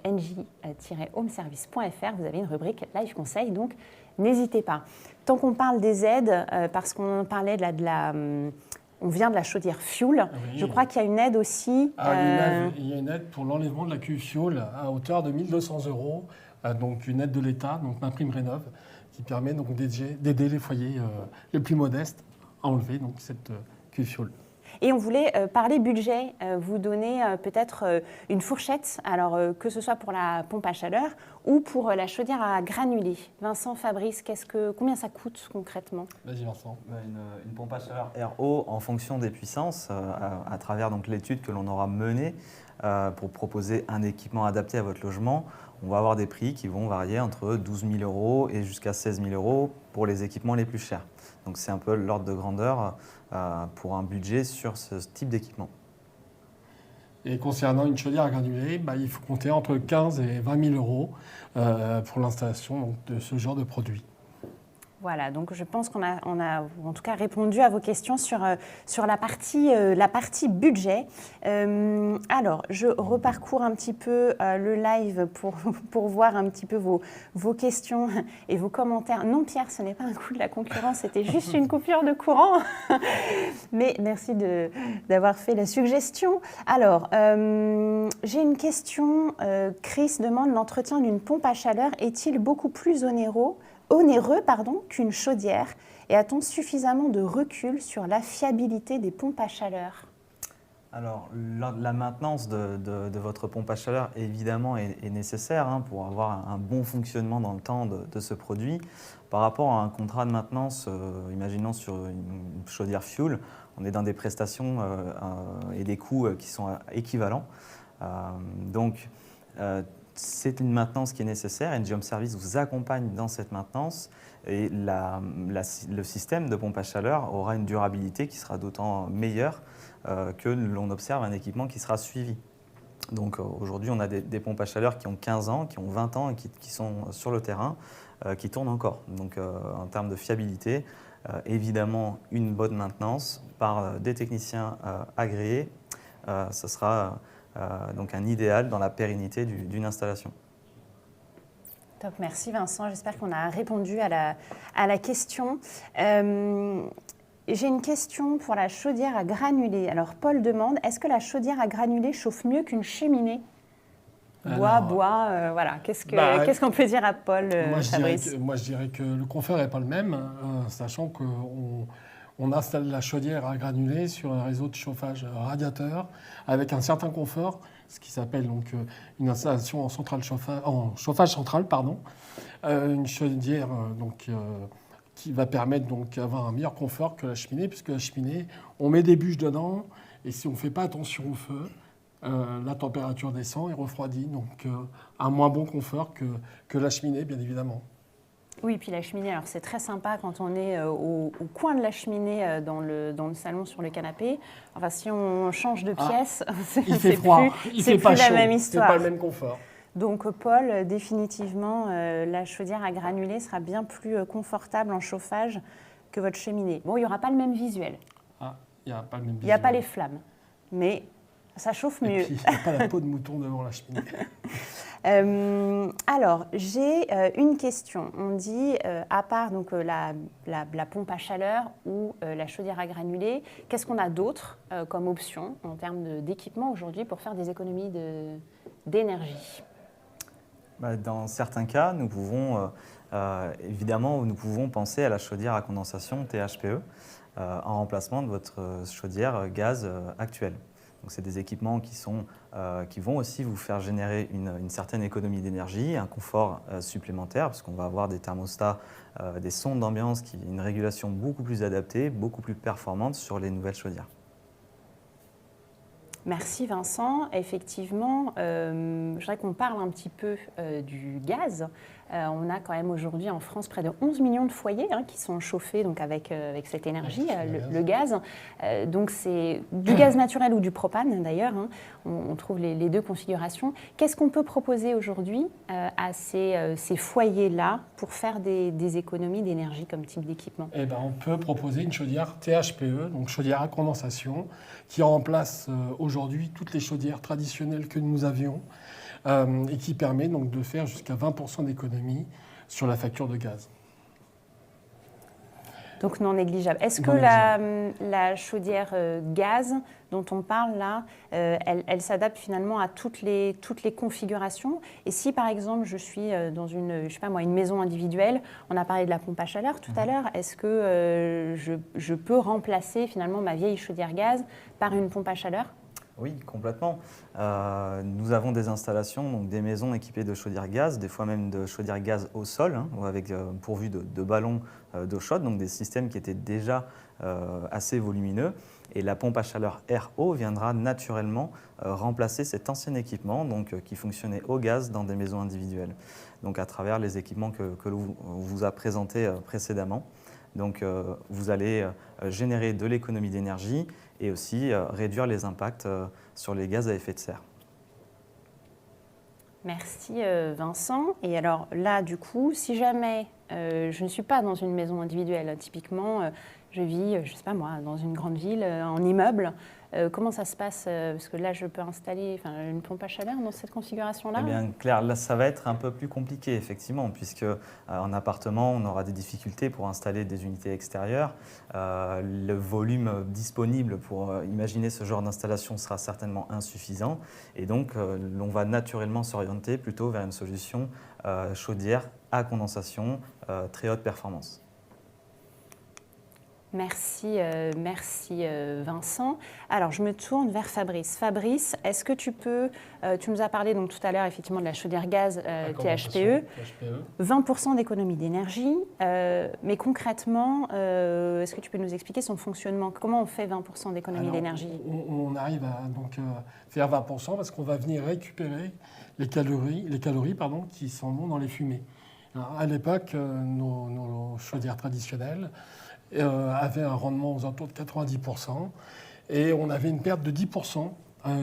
engie-homeservice.fr. Vous avez une rubrique live conseil, donc n'hésitez pas. Tant qu'on parle des aides, parce qu'on parlait on vient de la chaudière fuel. Oui. Je crois qu'il y a une aide aussi. Il y a une aide pour l'enlèvement de la cuve fuel à hauteur de 1 200 euros. Donc une aide de l'État, donc MaPrimeRénov', qui permet donc d'aider les foyers les plus modestes à enlever donc, cette cuve fuel. Et on voulait parler budget, vous donner peut-être une fourchette, alors que ce soit pour la pompe à chaleur ou pour la chaudière à granulés. Vincent, Fabrice, combien ça coûte concrètement? Vas-y Vincent. Une pompe à chaleur RO en fonction des puissances, à travers donc l'étude que l'on aura menée pour proposer un équipement adapté à votre logement, on va avoir des prix qui vont varier entre 12 000 euros et jusqu'à 16 000 euros pour les équipements les plus chers. Donc c'est un peu l'ordre de grandeur pour un budget sur ce type d'équipement. Et concernant une chaudière à granulés, il faut compter entre 15 et 20 000 euros pour l'installation de ce genre de produit. Voilà, donc je pense qu'on a en tout cas répondu à vos questions sur la partie budget. Alors, je reparcours un petit peu le live pour voir un petit peu vos questions et vos commentaires. Non, Pierre, ce n'est pas un coup de la concurrence, c'était juste une coupure de courant. Mais merci d'avoir fait la suggestion. Alors, j'ai une question. Chris demande, l'entretien d'une pompe à chaleur est-il beaucoup plus onéreux qu'une chaudière, et a-t-on suffisamment de recul sur la fiabilité des pompes à chaleur? Alors, la maintenance de votre pompe à chaleur, évidemment, est nécessaire pour avoir un bon fonctionnement dans le temps de ce produit. Par rapport à un contrat de maintenance, imaginons sur une chaudière fuel, on est dans des prestations et des coûts qui sont équivalents. Donc, c'est une maintenance qui est nécessaire. NG Home Service vous accompagne dans cette maintenance et le système de pompe à chaleur aura une durabilité qui sera d'autant meilleure que l'on observe un équipement qui sera suivi. Donc aujourd'hui, on a des pompes à chaleur qui ont 15 ans, qui ont 20 ans et qui sont sur le terrain, qui tournent encore. Donc en termes de fiabilité, évidemment, une bonne maintenance par des techniciens agréés, ça sera donc un idéal dans la pérennité d'une installation. Top, merci Vincent. J'espère qu'on a répondu à la question. J'ai une question pour la chaudière à granulés. Alors Paul demande, est-ce que la chaudière à granulés chauffe mieux qu'une cheminée? Bois, voilà. Qu'est-ce qu'on peut dire à Paul, Fabrice? Moi, je dirais que le confort n'est pas le même, sachant qu'on installe la chaudière à granulés sur un réseau de chauffage radiateur avec un certain confort, ce qui s'appelle donc une installation en chauffage central, une chaudière qui va permettre donc d'avoir un meilleur confort que la cheminée, puisque la cheminée, on met des bûches dedans et si on ne fait pas attention au feu, la température descend et refroidit, donc un moins bon confort que la cheminée, bien évidemment. Oui, puis la cheminée, alors c'est très sympa quand on est au coin de la cheminée dans le salon sur le canapé. Enfin, si on change de pièce, il fait froid, il fait pas chaud, la même histoire. C'est pas le même confort. Donc Paul, définitivement, la chaudière à granulés sera bien plus confortable en chauffage que votre cheminée. Bon, il n'y aura pas le même visuel. Ah, il n'y a pas le même visuel. Il n'y a pas les flammes, mais ça chauffe mieux. Et puis, il n'y a pas la peau de mouton devant la cheminée. Alors, j'ai une question. On dit, à part donc, la pompe à chaleur ou la chaudière à granulés, qu'est-ce qu'on a d'autre comme option en termes d'équipement aujourd'hui pour faire des économies d'énergie? Dans certains cas, nous pouvons penser à la chaudière à condensation THPE en remplacement de votre chaudière gaz actuelle. Donc, c'est des équipements qui vont aussi vous faire générer une certaine économie d'énergie, un confort supplémentaire, parce qu'on va avoir des thermostats, des sondes d'ambiance, une régulation beaucoup plus adaptée, beaucoup plus performante sur les nouvelles chaudières. Merci Vincent. Effectivement, je voudrais qu'on parle un petit peu du gaz. On a quand même aujourd'hui en France près de 11 millions de foyers qui sont chauffés donc avec cette énergie, le gaz. Donc c'est du gaz naturel ou du propane d'ailleurs. On trouve les deux configurations. Qu'est-ce qu'on peut proposer aujourd'hui à ces foyers-là pour faire des économies d'énergie comme type d'équipement? On peut proposer une chaudière THPE, donc chaudière à condensation, qui remplace aujourd'hui toutes les chaudières traditionnelles que nous avions et qui permet donc de faire jusqu'à 20% d'économie sur la facture de gaz. Donc non négligeable. Est-ce que la chaudière gaz dont on parle là, elle s'adapte finalement à toutes les configurations? Et si par exemple je suis dans une maison individuelle, on a parlé de la pompe à chaleur tout à l'heure, est-ce que je peux remplacer finalement ma vieille chaudière gaz par une pompe à chaleur? Oui, complètement. Nous avons des installations, donc des maisons équipées de chaudières gaz, des fois même de chaudières gaz au sol, ou avec pourvu de ballons d'eau chaude, donc des systèmes qui étaient déjà assez volumineux. Et la pompe à chaleur RO viendra naturellement remplacer cet ancien équipement qui fonctionnait au gaz dans des maisons individuelles, donc à travers les équipements que l'on vous a présentés précédemment. Donc vous allez générer de l'économie d'énergie et aussi réduire les impacts sur les gaz à effet de serre. Merci Vincent. Et alors là, du coup, si jamais je ne suis pas dans une maison individuelle. Typiquement, je vis, je ne sais pas moi, dans une grande ville, en immeuble. Comment ça se passe? Parce que là, je peux installer une pompe à chaleur dans cette configuration-là? Eh bien, Claire, là, ça va être un peu plus compliqué, effectivement, puisque en appartement, on aura des difficultés pour installer des unités extérieures. Le volume disponible pour imaginer ce genre d'installation sera certainement insuffisant. Et donc, on va naturellement s'orienter plutôt vers une solution chaudière à condensation, très haute performance. Merci, Vincent. Alors, je me tourne vers Fabrice. Fabrice, est-ce que tu peux, tu nous as parlé donc tout à l'heure effectivement de la chaudière gaz THPE, 20% d'économie d'énergie, mais concrètement, est-ce que tu peux nous expliquer son fonctionnement? Comment on fait 20% d'économie d'énergie? On arrive à faire 20% parce qu'on va venir récupérer les calories qui s'en vont dans les fumées. Alors, à l'époque, nos chaudières traditionnelles avait un rendement aux alentours de 90% et on avait une perte de 10%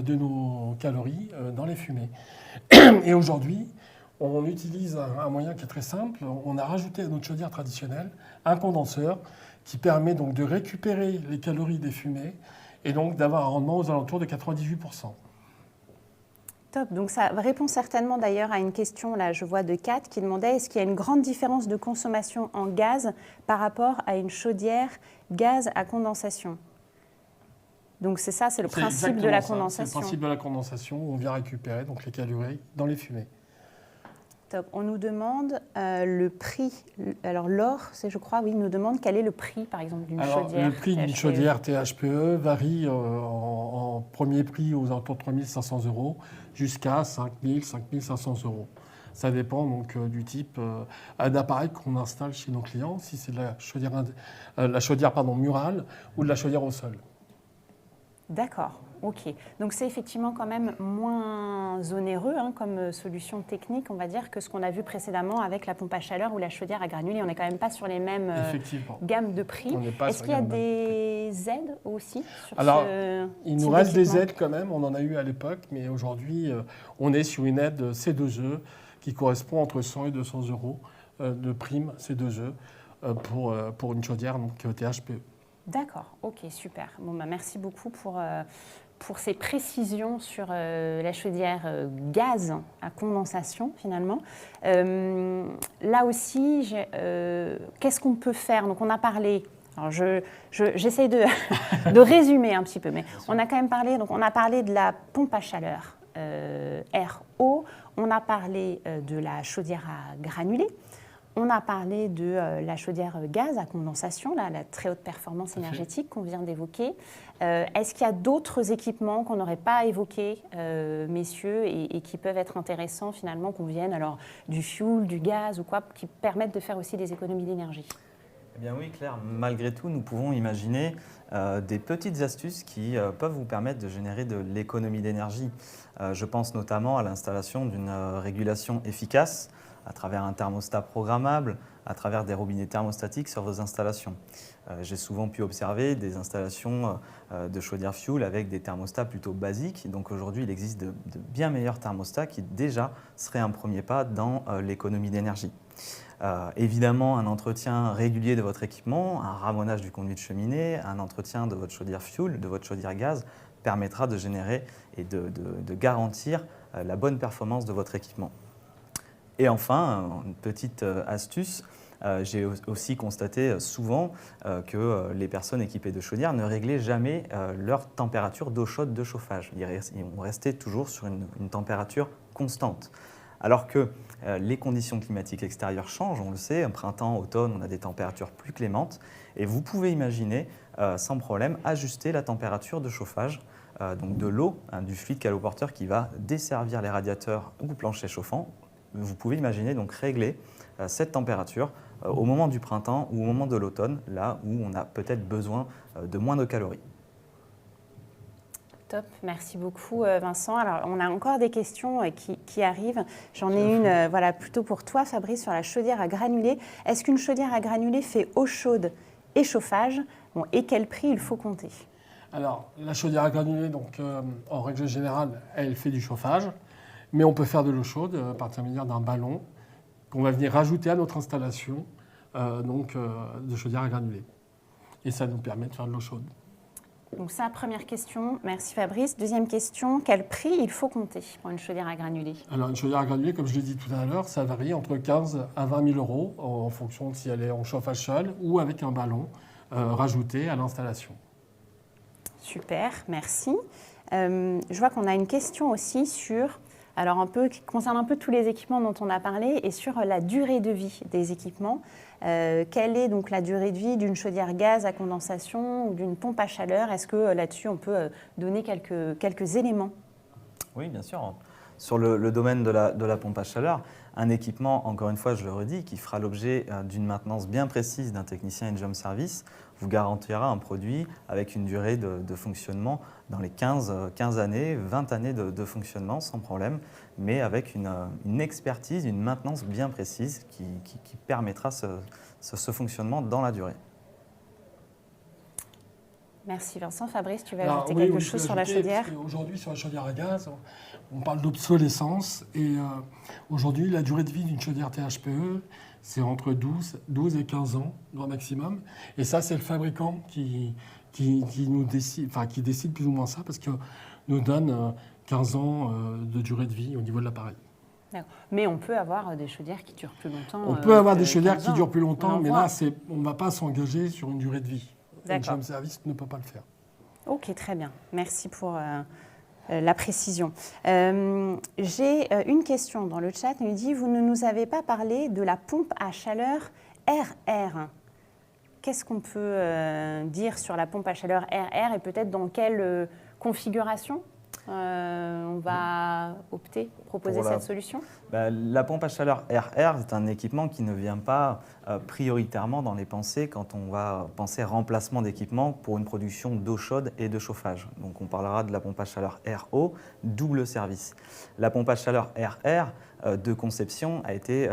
de nos calories dans les fumées. Et aujourd'hui, on utilise un moyen qui est très simple. On a rajouté à notre chaudière traditionnelle un condenseur qui permet donc de récupérer les calories des fumées et donc d'avoir un rendement aux alentours de 98%. Top, donc ça répond certainement d'ailleurs à une question, là je vois de Kat, qui demandait est-ce qu'il y a une grande différence de consommation en gaz par rapport à une chaudière gaz à condensation? Donc c'est ça, c'est le principe de la condensation. C'est le principe de la condensation où on vient récupérer donc les calories dans les fumées. Top, on nous demande le prix, alors Laure, je crois, oui, nous demande quel est le prix par exemple d'une chaudière. Le prix d'une chaudière THPE varie en premier prix aux alentours de 3 500 € jusqu'à 5 000, 5 500 €. Ça dépend donc du type d'appareil qu'on installe chez nos clients, si c'est de la chaudière murale ou de la chaudière au sol. D'accord, ok. Donc c'est effectivement quand même moins onéreux comme solution technique, on va dire, que ce qu'on a vu précédemment avec la pompe à chaleur ou la chaudière à granulés. On n'est quand même pas sur les mêmes gammes de prix. Est-ce qu'il y a des aides aussi sur il nous reste des aides quand même, on en a eu à l'époque, mais aujourd'hui on est sur une aide C2E qui correspond entre 100 et 200 € de prime C2E pour une chaudière donc, THPE. D'accord, ok, super. Bon, merci beaucoup pour ces précisions sur la chaudière gaz à condensation, finalement. Là aussi, qu'est-ce qu'on peut faire? Donc, on a parlé... Alors, j'essaie de résumer un petit peu, mais on a quand même parlé... Donc, on a parlé de la pompe à chaleur RO, on a parlé de la chaudière à granulés, on a parlé de la chaudière gaz à condensation, la très haute performance énergétique qu'on vient d'évoquer. Est-ce qu'il y a d'autres équipements qu'on n'aurait pas évoqués, messieurs, et qui peuvent être intéressants finalement, qu'on vienne alors du fuel, du gaz ou quoi, qui permettent de faire aussi des économies d'énergie? Eh bien oui, Claire, malgré tout, nous pouvons imaginer des petites astuces qui peuvent vous permettre de générer de l'économie d'énergie. Je pense notamment à l'installation d'une régulation efficace à travers un thermostat programmable, à travers des robinets thermostatiques sur vos installations. J'ai souvent pu observer des installations de chaudière fuel avec des thermostats plutôt basiques. Donc aujourd'hui, il existe de bien meilleurs thermostats qui déjà seraient un premier pas dans l'économie d'énergie. Évidemment, un entretien régulier de votre équipement, un ramonage du conduit de cheminée, un entretien de votre chaudière fuel, de votre chaudière gaz, permettra de générer et de garantir la bonne performance de votre équipement. Et enfin, une petite astuce, j'ai aussi constaté souvent que les personnes équipées de chaudières ne réglaient jamais leur température d'eau chaude de chauffage. Ils vont rester toujours sur une température constante. Alors que les conditions climatiques extérieures changent, on le sait, au printemps, automne, on a des températures plus clémentes. Et vous pouvez imaginer, sans problème, ajuster la température de chauffage, donc de l'eau, du fluide caloporteur qui va desservir les radiateurs ou planchers chauffants. Vous pouvez imaginer donc régler cette température au moment du printemps ou au moment de l'automne, là où on a peut-être besoin de moins de calories. Top, merci beaucoup Vincent. Alors on a encore des questions qui arrivent. J'en ai une voilà, plutôt pour toi Fabrice sur la chaudière à granulés. Est-ce qu'une chaudière à granulés fait eau chaude et chauffage? Et quel prix il faut compter? Alors la chaudière à granulés, donc, en règle générale, elle fait du chauffage. Mais on peut faire de l'eau chaude par l'intermédiaire d'un ballon qu'on va venir rajouter à notre installation de chaudière à granulés. Et ça nous permet de faire de l'eau chaude. Donc ça, première question. Merci Fabrice. Deuxième question, quel prix il faut compter pour une chaudière à granulés? Alors une chaudière à granulés, comme je l'ai dit tout à l'heure, ça varie entre 15 à 20 000 euros en fonction de si elle est en chauffage seul ou avec un ballon rajouté à l'installation. Super, merci. Je vois qu'on a une question aussi sur, alors qui concerne un peu tous les équipements dont on a parlé et sur la durée de vie des équipements. Quelle est donc la durée de vie d'une chaudière gaz à condensation ou d'une pompe à chaleur? Est-ce que là-dessus on peut donner quelques éléments? Oui, bien sûr. Sur le domaine de la pompe à chaleur, un équipement, encore une fois, je le redis, qui fera l'objet d'une maintenance bien précise d'un technicien in-job service, vous garantira un produit avec une durée de fonctionnement dans les 15 années, 20 années de fonctionnement sans problème, mais avec une expertise, une maintenance bien précise qui permettra ce fonctionnement dans la durée. Merci Vincent. Fabrice, tu vas ajouter quelque chose sur la chaudière? Aujourd'hui, sur la chaudière à gaz, on parle d'obsolescence. Et aujourd'hui, la durée de vie d'une chaudière THPE, c'est entre 12 et 15 ans, grand maximum. Et ça, c'est le fabricant qui décide plus ou moins ça, parce qu'il nous donne 15 ans de durée de vie au niveau de l'appareil. Mais on peut avoir des chaudières qui durent plus longtemps. On peut avoir des chaudières qui durent plus longtemps, mais là, on ne va pas s'engager sur une durée de vie. In-job service ne peut pas le faire. Ok, très bien. Merci pour la précision. J'ai une question dans le chat. Il nous dit, vous ne nous avez pas parlé de la pompe à chaleur RR. Qu'est-ce qu'on peut dire sur la pompe à chaleur RR et peut-être dans quelle configuration on va proposer cette solution? La pompe à chaleur RR est un équipement qui ne vient pas prioritairement dans les pensées quand on va penser remplacement d'équipement pour une production d'eau chaude et de chauffage. Donc on parlera de la pompe à chaleur RO, double service. La pompe à chaleur RR de conception a été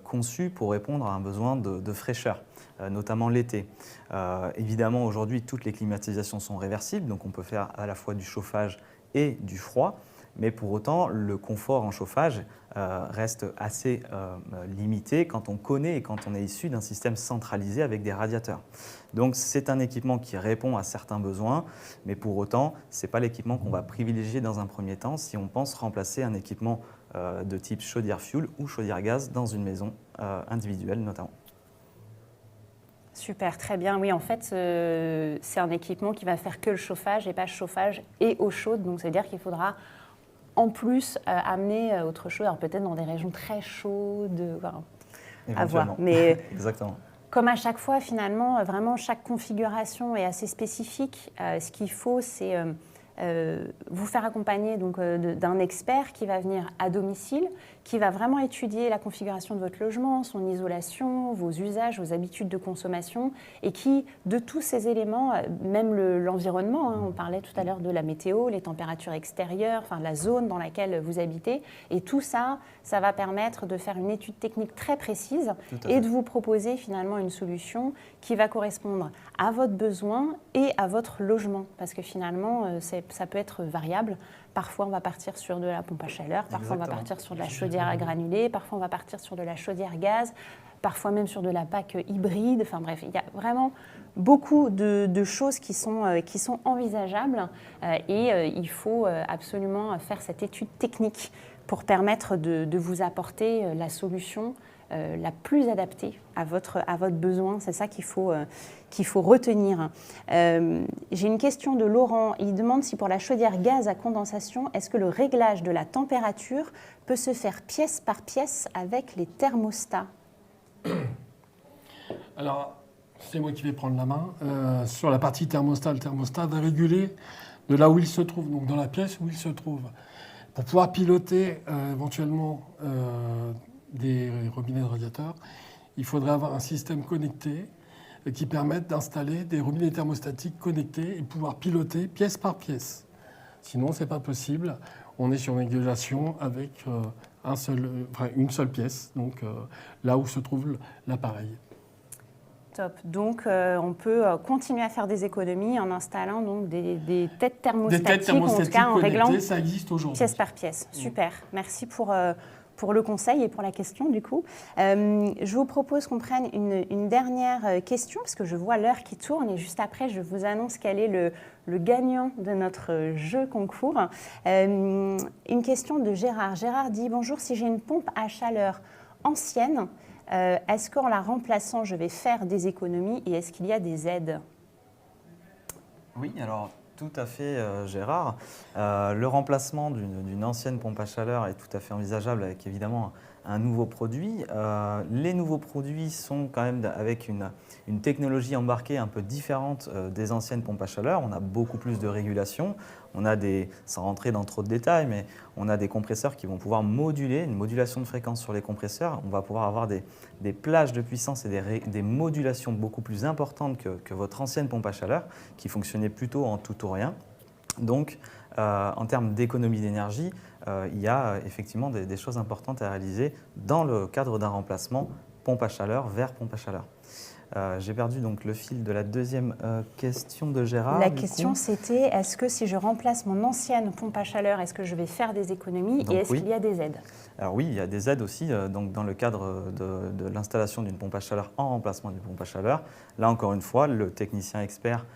conçue pour répondre à un besoin de fraîcheur, notamment l'été. Évidemment, aujourd'hui, toutes les climatisations sont réversibles, donc on peut faire à la fois du chauffage et du froid, mais pour autant, le confort en chauffage reste assez limité quand on connaît et quand on est issu d'un système centralisé avec des radiateurs. Donc c'est un équipement qui répond à certains besoins, mais pour autant, ce n'est pas l'équipement qu'on va privilégier dans un premier temps si on pense remplacer un équipement de type chaudière fuel ou chaudière gaz dans une maison individuelle notamment. Super, très bien. Oui, en fait, c'est un équipement qui va faire que le chauffage et pas chauffage et eau chaude. Donc, ça veut dire qu'il faudra en plus amener autre chose, alors peut-être dans des régions très chaudes, à voir. Mais exactement. Comme à chaque fois, finalement, vraiment, chaque configuration est assez spécifique. Ce qu'il faut, c'est vous faire accompagner d'un expert qui va venir à domicile, qui va vraiment étudier la configuration de votre logement, son isolation, vos usages, vos habitudes de consommation, et qui, de tous ces éléments, même l'environnement, on parlait tout à l'heure de la météo, les températures extérieures, enfin la zone dans laquelle vous habitez, et tout ça, ça va permettre de faire une étude technique très précise et de vous proposer finalement une solution qui va correspondre à votre besoin et à votre logement, parce que finalement, ça peut être variable. Parfois, on va partir sur de la pompe à chaleur, parfois on va partir sur de la chaudière à granulés, parfois on va partir sur de la chaudière gaz, parfois même sur de la PAC hybride. Enfin bref, il y a vraiment beaucoup de choses qui sont envisageables et il faut absolument faire cette étude technique pour permettre de vous apporter la solution la plus adaptée à votre besoin. C'est ça qu'il faut retenir. J'ai une question de Laurent. Il demande si pour la chaudière gaz à condensation, est-ce que le réglage de la température peut se faire pièce par pièce avec les thermostats? Alors, c'est moi qui vais prendre la main. Sur la partie thermostat, le thermostat va réguler de là où il se trouve, donc dans la pièce où il se trouve. Pour pouvoir piloter éventuellement des robinets de radiateurs, il faudrait avoir un système connecté qui permette d'installer des robinets thermostatiques connectés et pouvoir piloter pièce par pièce. Sinon, ce n'est pas possible. On est sur une régulation avec une seule pièce, donc là où se trouve l'appareil. Top. Donc, on peut continuer à faire des économies en installant donc, des têtes thermostatiques, en tout cas en réglant ça existe aujourd'hui. Pièce par pièce. Super. Merci pour pour le conseil et pour la question du coup. Je vous propose qu'on prenne une dernière question parce que je vois l'heure qui tourne et juste après je vous annonce quel est le gagnant de notre jeu concours. Une question de Gérard. Gérard dit « Bonjour, si j'ai une pompe à chaleur ancienne, est-ce qu'en la remplaçant je vais faire des économies et est-ce qu'il y a des aides ?» Oui, alors tout à fait Gérard. Le remplacement d'une ancienne pompe à chaleur est tout à fait envisageable avec évidemment un nouveau produit. Les nouveaux produits sont quand même avec une technologie embarquée un peu différente des anciennes pompes à chaleur. On a beaucoup plus de régulation. On a sans rentrer dans trop de détails, mais on a des compresseurs qui vont pouvoir moduler, une modulation de fréquence sur les compresseurs. On va pouvoir avoir des plages de puissance et des modulations beaucoup plus importantes que votre ancienne pompe à chaleur qui fonctionnait plutôt en tout ou rien. Donc, en termes d'économie d'énergie, il y a effectivement des choses importantes à réaliser dans le cadre d'un remplacement pompe à chaleur vers pompe à chaleur. J'ai perdu donc le fil de la deuxième question de Gérard. La question c'était, est-ce que si je remplace mon ancienne pompe à chaleur, est-ce que je vais faire des économies et est-ce qu'il y a des aides? Alors oui, il y a des aides aussi donc dans le cadre de l'installation d'une pompe à chaleur en remplacement d'une pompe à chaleur. Là encore une fois, le technicien expert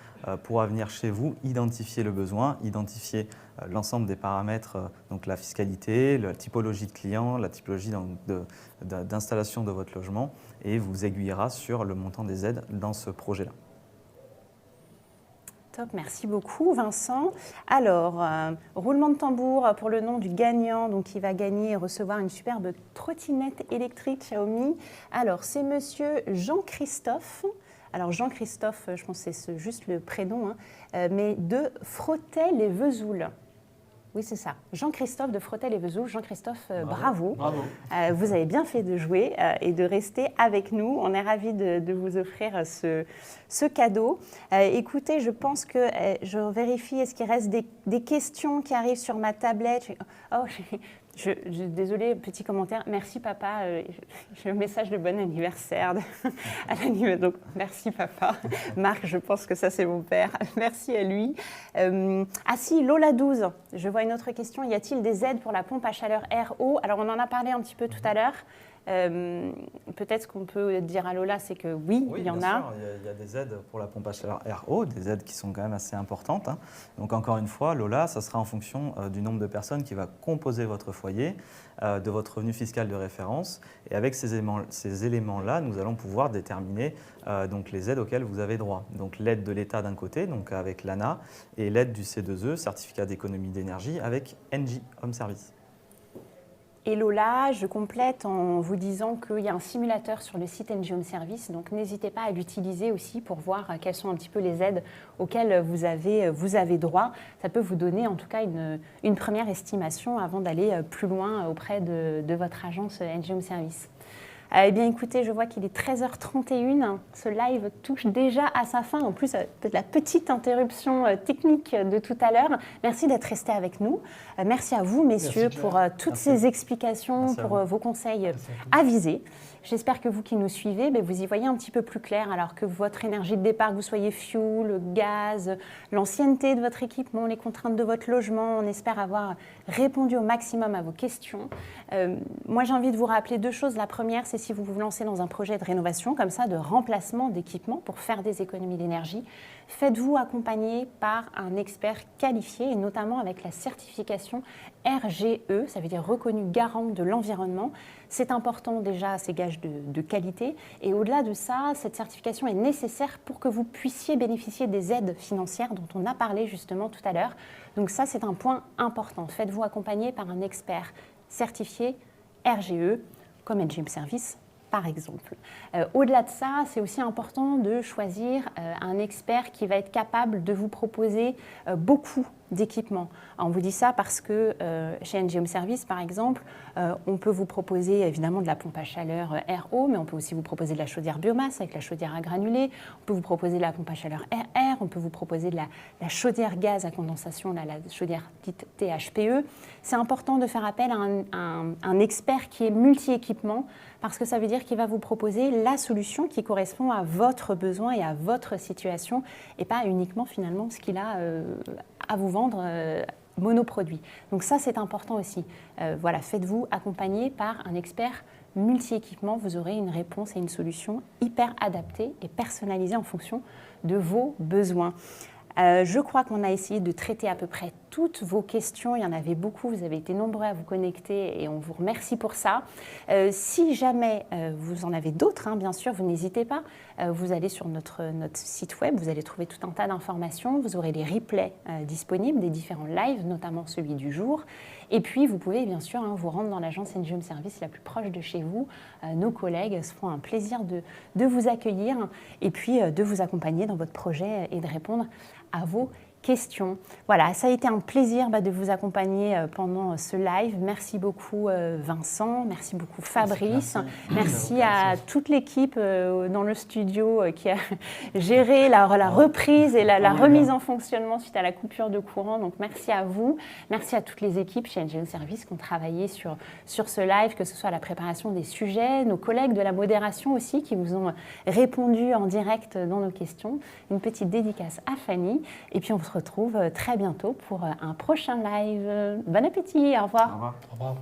pourra venir chez vous, identifier le besoin, identifier l'ensemble des paramètres, donc la fiscalité, la typologie de client, la typologie d'installation de votre logement et vous aiguillera sur le montant des aides dans ce projet-là. Top, merci beaucoup Vincent. Alors, roulement de tambour pour le nom du gagnant, donc qui va gagner et recevoir une superbe trottinette électrique Xiaomi. Alors, c'est monsieur Jean-Christophe. Alors Jean-Christophe, je pense que c'est juste le prénom, hein, mais de Frottel-les-Vesoul. Oui, c'est ça. Jean-Christophe de Frottel-les-Vesoul. Jean-Christophe, bravo. Bravo. Vous avez bien fait de jouer et de rester avec nous. On est ravis de vous offrir ce cadeau. Écoutez, je pense que je vérifie, est-ce qu'il reste des questions qui arrivent sur ma tablette? Oh, désolée, petit commentaire. Merci papa. J'ai un message de bon anniversaire à l'anniversaire. Donc merci papa. Marc, je pense que ça c'est mon père. Merci à lui. Ah si, Lola 12. Je vois une autre question. Y a-t-il des aides pour la pompe à chaleur RO? Alors on en a parlé un petit peu tout à l'heure. Peut-être ce qu'on peut dire à Lola, c'est que oui, il y en a. Bien sûr, il y a des aides pour la pompe à chaleur RO, des aides qui sont quand même assez importantes. Hein. Donc encore une fois, Lola, ça sera en fonction du nombre de personnes qui va composer votre foyer, de votre revenu fiscal de référence. Et avec ces éléments-là, nous allons pouvoir déterminer donc les aides auxquelles vous avez droit. Donc l'aide de l'État d'un côté, donc avec l'ANA, et l'aide du C2E, certificat d'économie d'énergie, avec Engie Home Service. Et Lola, je complète en vous disant qu'il y a un simulateur sur le site Engie Home Service, donc n'hésitez pas à l'utiliser aussi pour voir quelles sont un petit peu les aides auxquelles vous avez droit. Ça peut vous donner en tout cas une première estimation avant d'aller plus loin auprès de votre agence Engie Home Service. Eh bien écoutez, je vois qu'il est 13h31, ce live touche déjà à sa fin, en plus peut-être la petite interruption technique de tout à l'heure. Merci d'être resté avec nous. Merci à vous messieurs pour toutes ces explications, pour vos conseils avisés. J'espère que vous qui nous suivez, vous y voyez un petit peu plus clair, alors que votre énergie de départ, que vous soyez fuel, gaz, l'ancienneté de votre équipement, les contraintes de votre logement, on espère avoir répondu au maximum à vos questions. Moi, j'ai envie de vous rappeler deux choses. La première, c'est si vous vous lancez dans un projet de rénovation, comme ça, de remplacement d'équipements pour faire des économies d'énergie, faites-vous accompagner par un expert qualifié, et notamment avec la certification RGE, ça veut dire reconnu garant de l'environnement. C'est important déjà, c'est gage de qualité. Et au-delà de ça, cette certification est nécessaire pour que vous puissiez bénéficier des aides financières dont on a parlé justement tout à l'heure. Donc ça, c'est un point important. Faites-vous accompagner par un expert certifié RGE, comme Engie Home Service, par exemple. Au-delà de ça, c'est aussi important de choisir un expert qui va être capable de vous proposer beaucoup d'équipements. On vous dit ça parce que chez Engie Home Service, par exemple, on peut vous proposer évidemment de la pompe à chaleur RO, mais on peut aussi vous proposer de la chaudière biomasse avec la chaudière à granulés, on peut vous proposer de la pompe à chaleur RR, on peut vous proposer de la chaudière gaz à condensation, la chaudière dite THPE. C'est important de faire appel à un expert qui est multi-équipement, parce que ça veut dire qu'il va vous proposer la solution qui correspond à votre besoin et à votre situation, et pas uniquement finalement ce qu'il a à vous vendre monoproduit. Donc ça, c'est important aussi. Voilà, faites-vous accompagner par un expert multi-équipement. Vous aurez une réponse et une solution hyper adaptée et personnalisée en fonction de vos besoins. Je crois qu'on a essayé de traiter à peu près toutes vos questions. Il y en avait beaucoup, vous avez été nombreux à vous connecter et on vous remercie pour ça. Si jamais vous en avez d'autres, bien sûr, vous n'hésitez pas. Vous allez sur notre site web, vous allez trouver tout un tas d'informations. Vous aurez les replays disponibles des différents lives, notamment celui du jour. Et puis, vous pouvez bien sûr vous rendre dans l'agence NG Home Service la plus proche de chez vous. Nos collègues se feront un plaisir de vous accueillir et puis de vous accompagner dans votre projet et de répondre à vos questions. Voilà, ça a été un plaisir de vous accompagner pendant ce live. Merci beaucoup Vincent, merci beaucoup Fabrice, merci à toute l'équipe dans le studio qui a géré la reprise et la remise en fonctionnement suite à la coupure de courant. Donc merci à vous, merci à toutes les équipes chez NG Home Service qui ont travaillé sur ce live, que ce soit la préparation des sujets, nos collègues de la modération aussi qui vous ont répondu en direct dans nos questions. Une petite dédicace à Fanny et puis on se retrouve très bientôt pour un prochain live. Bon appétit, au revoir. Au revoir. Au revoir.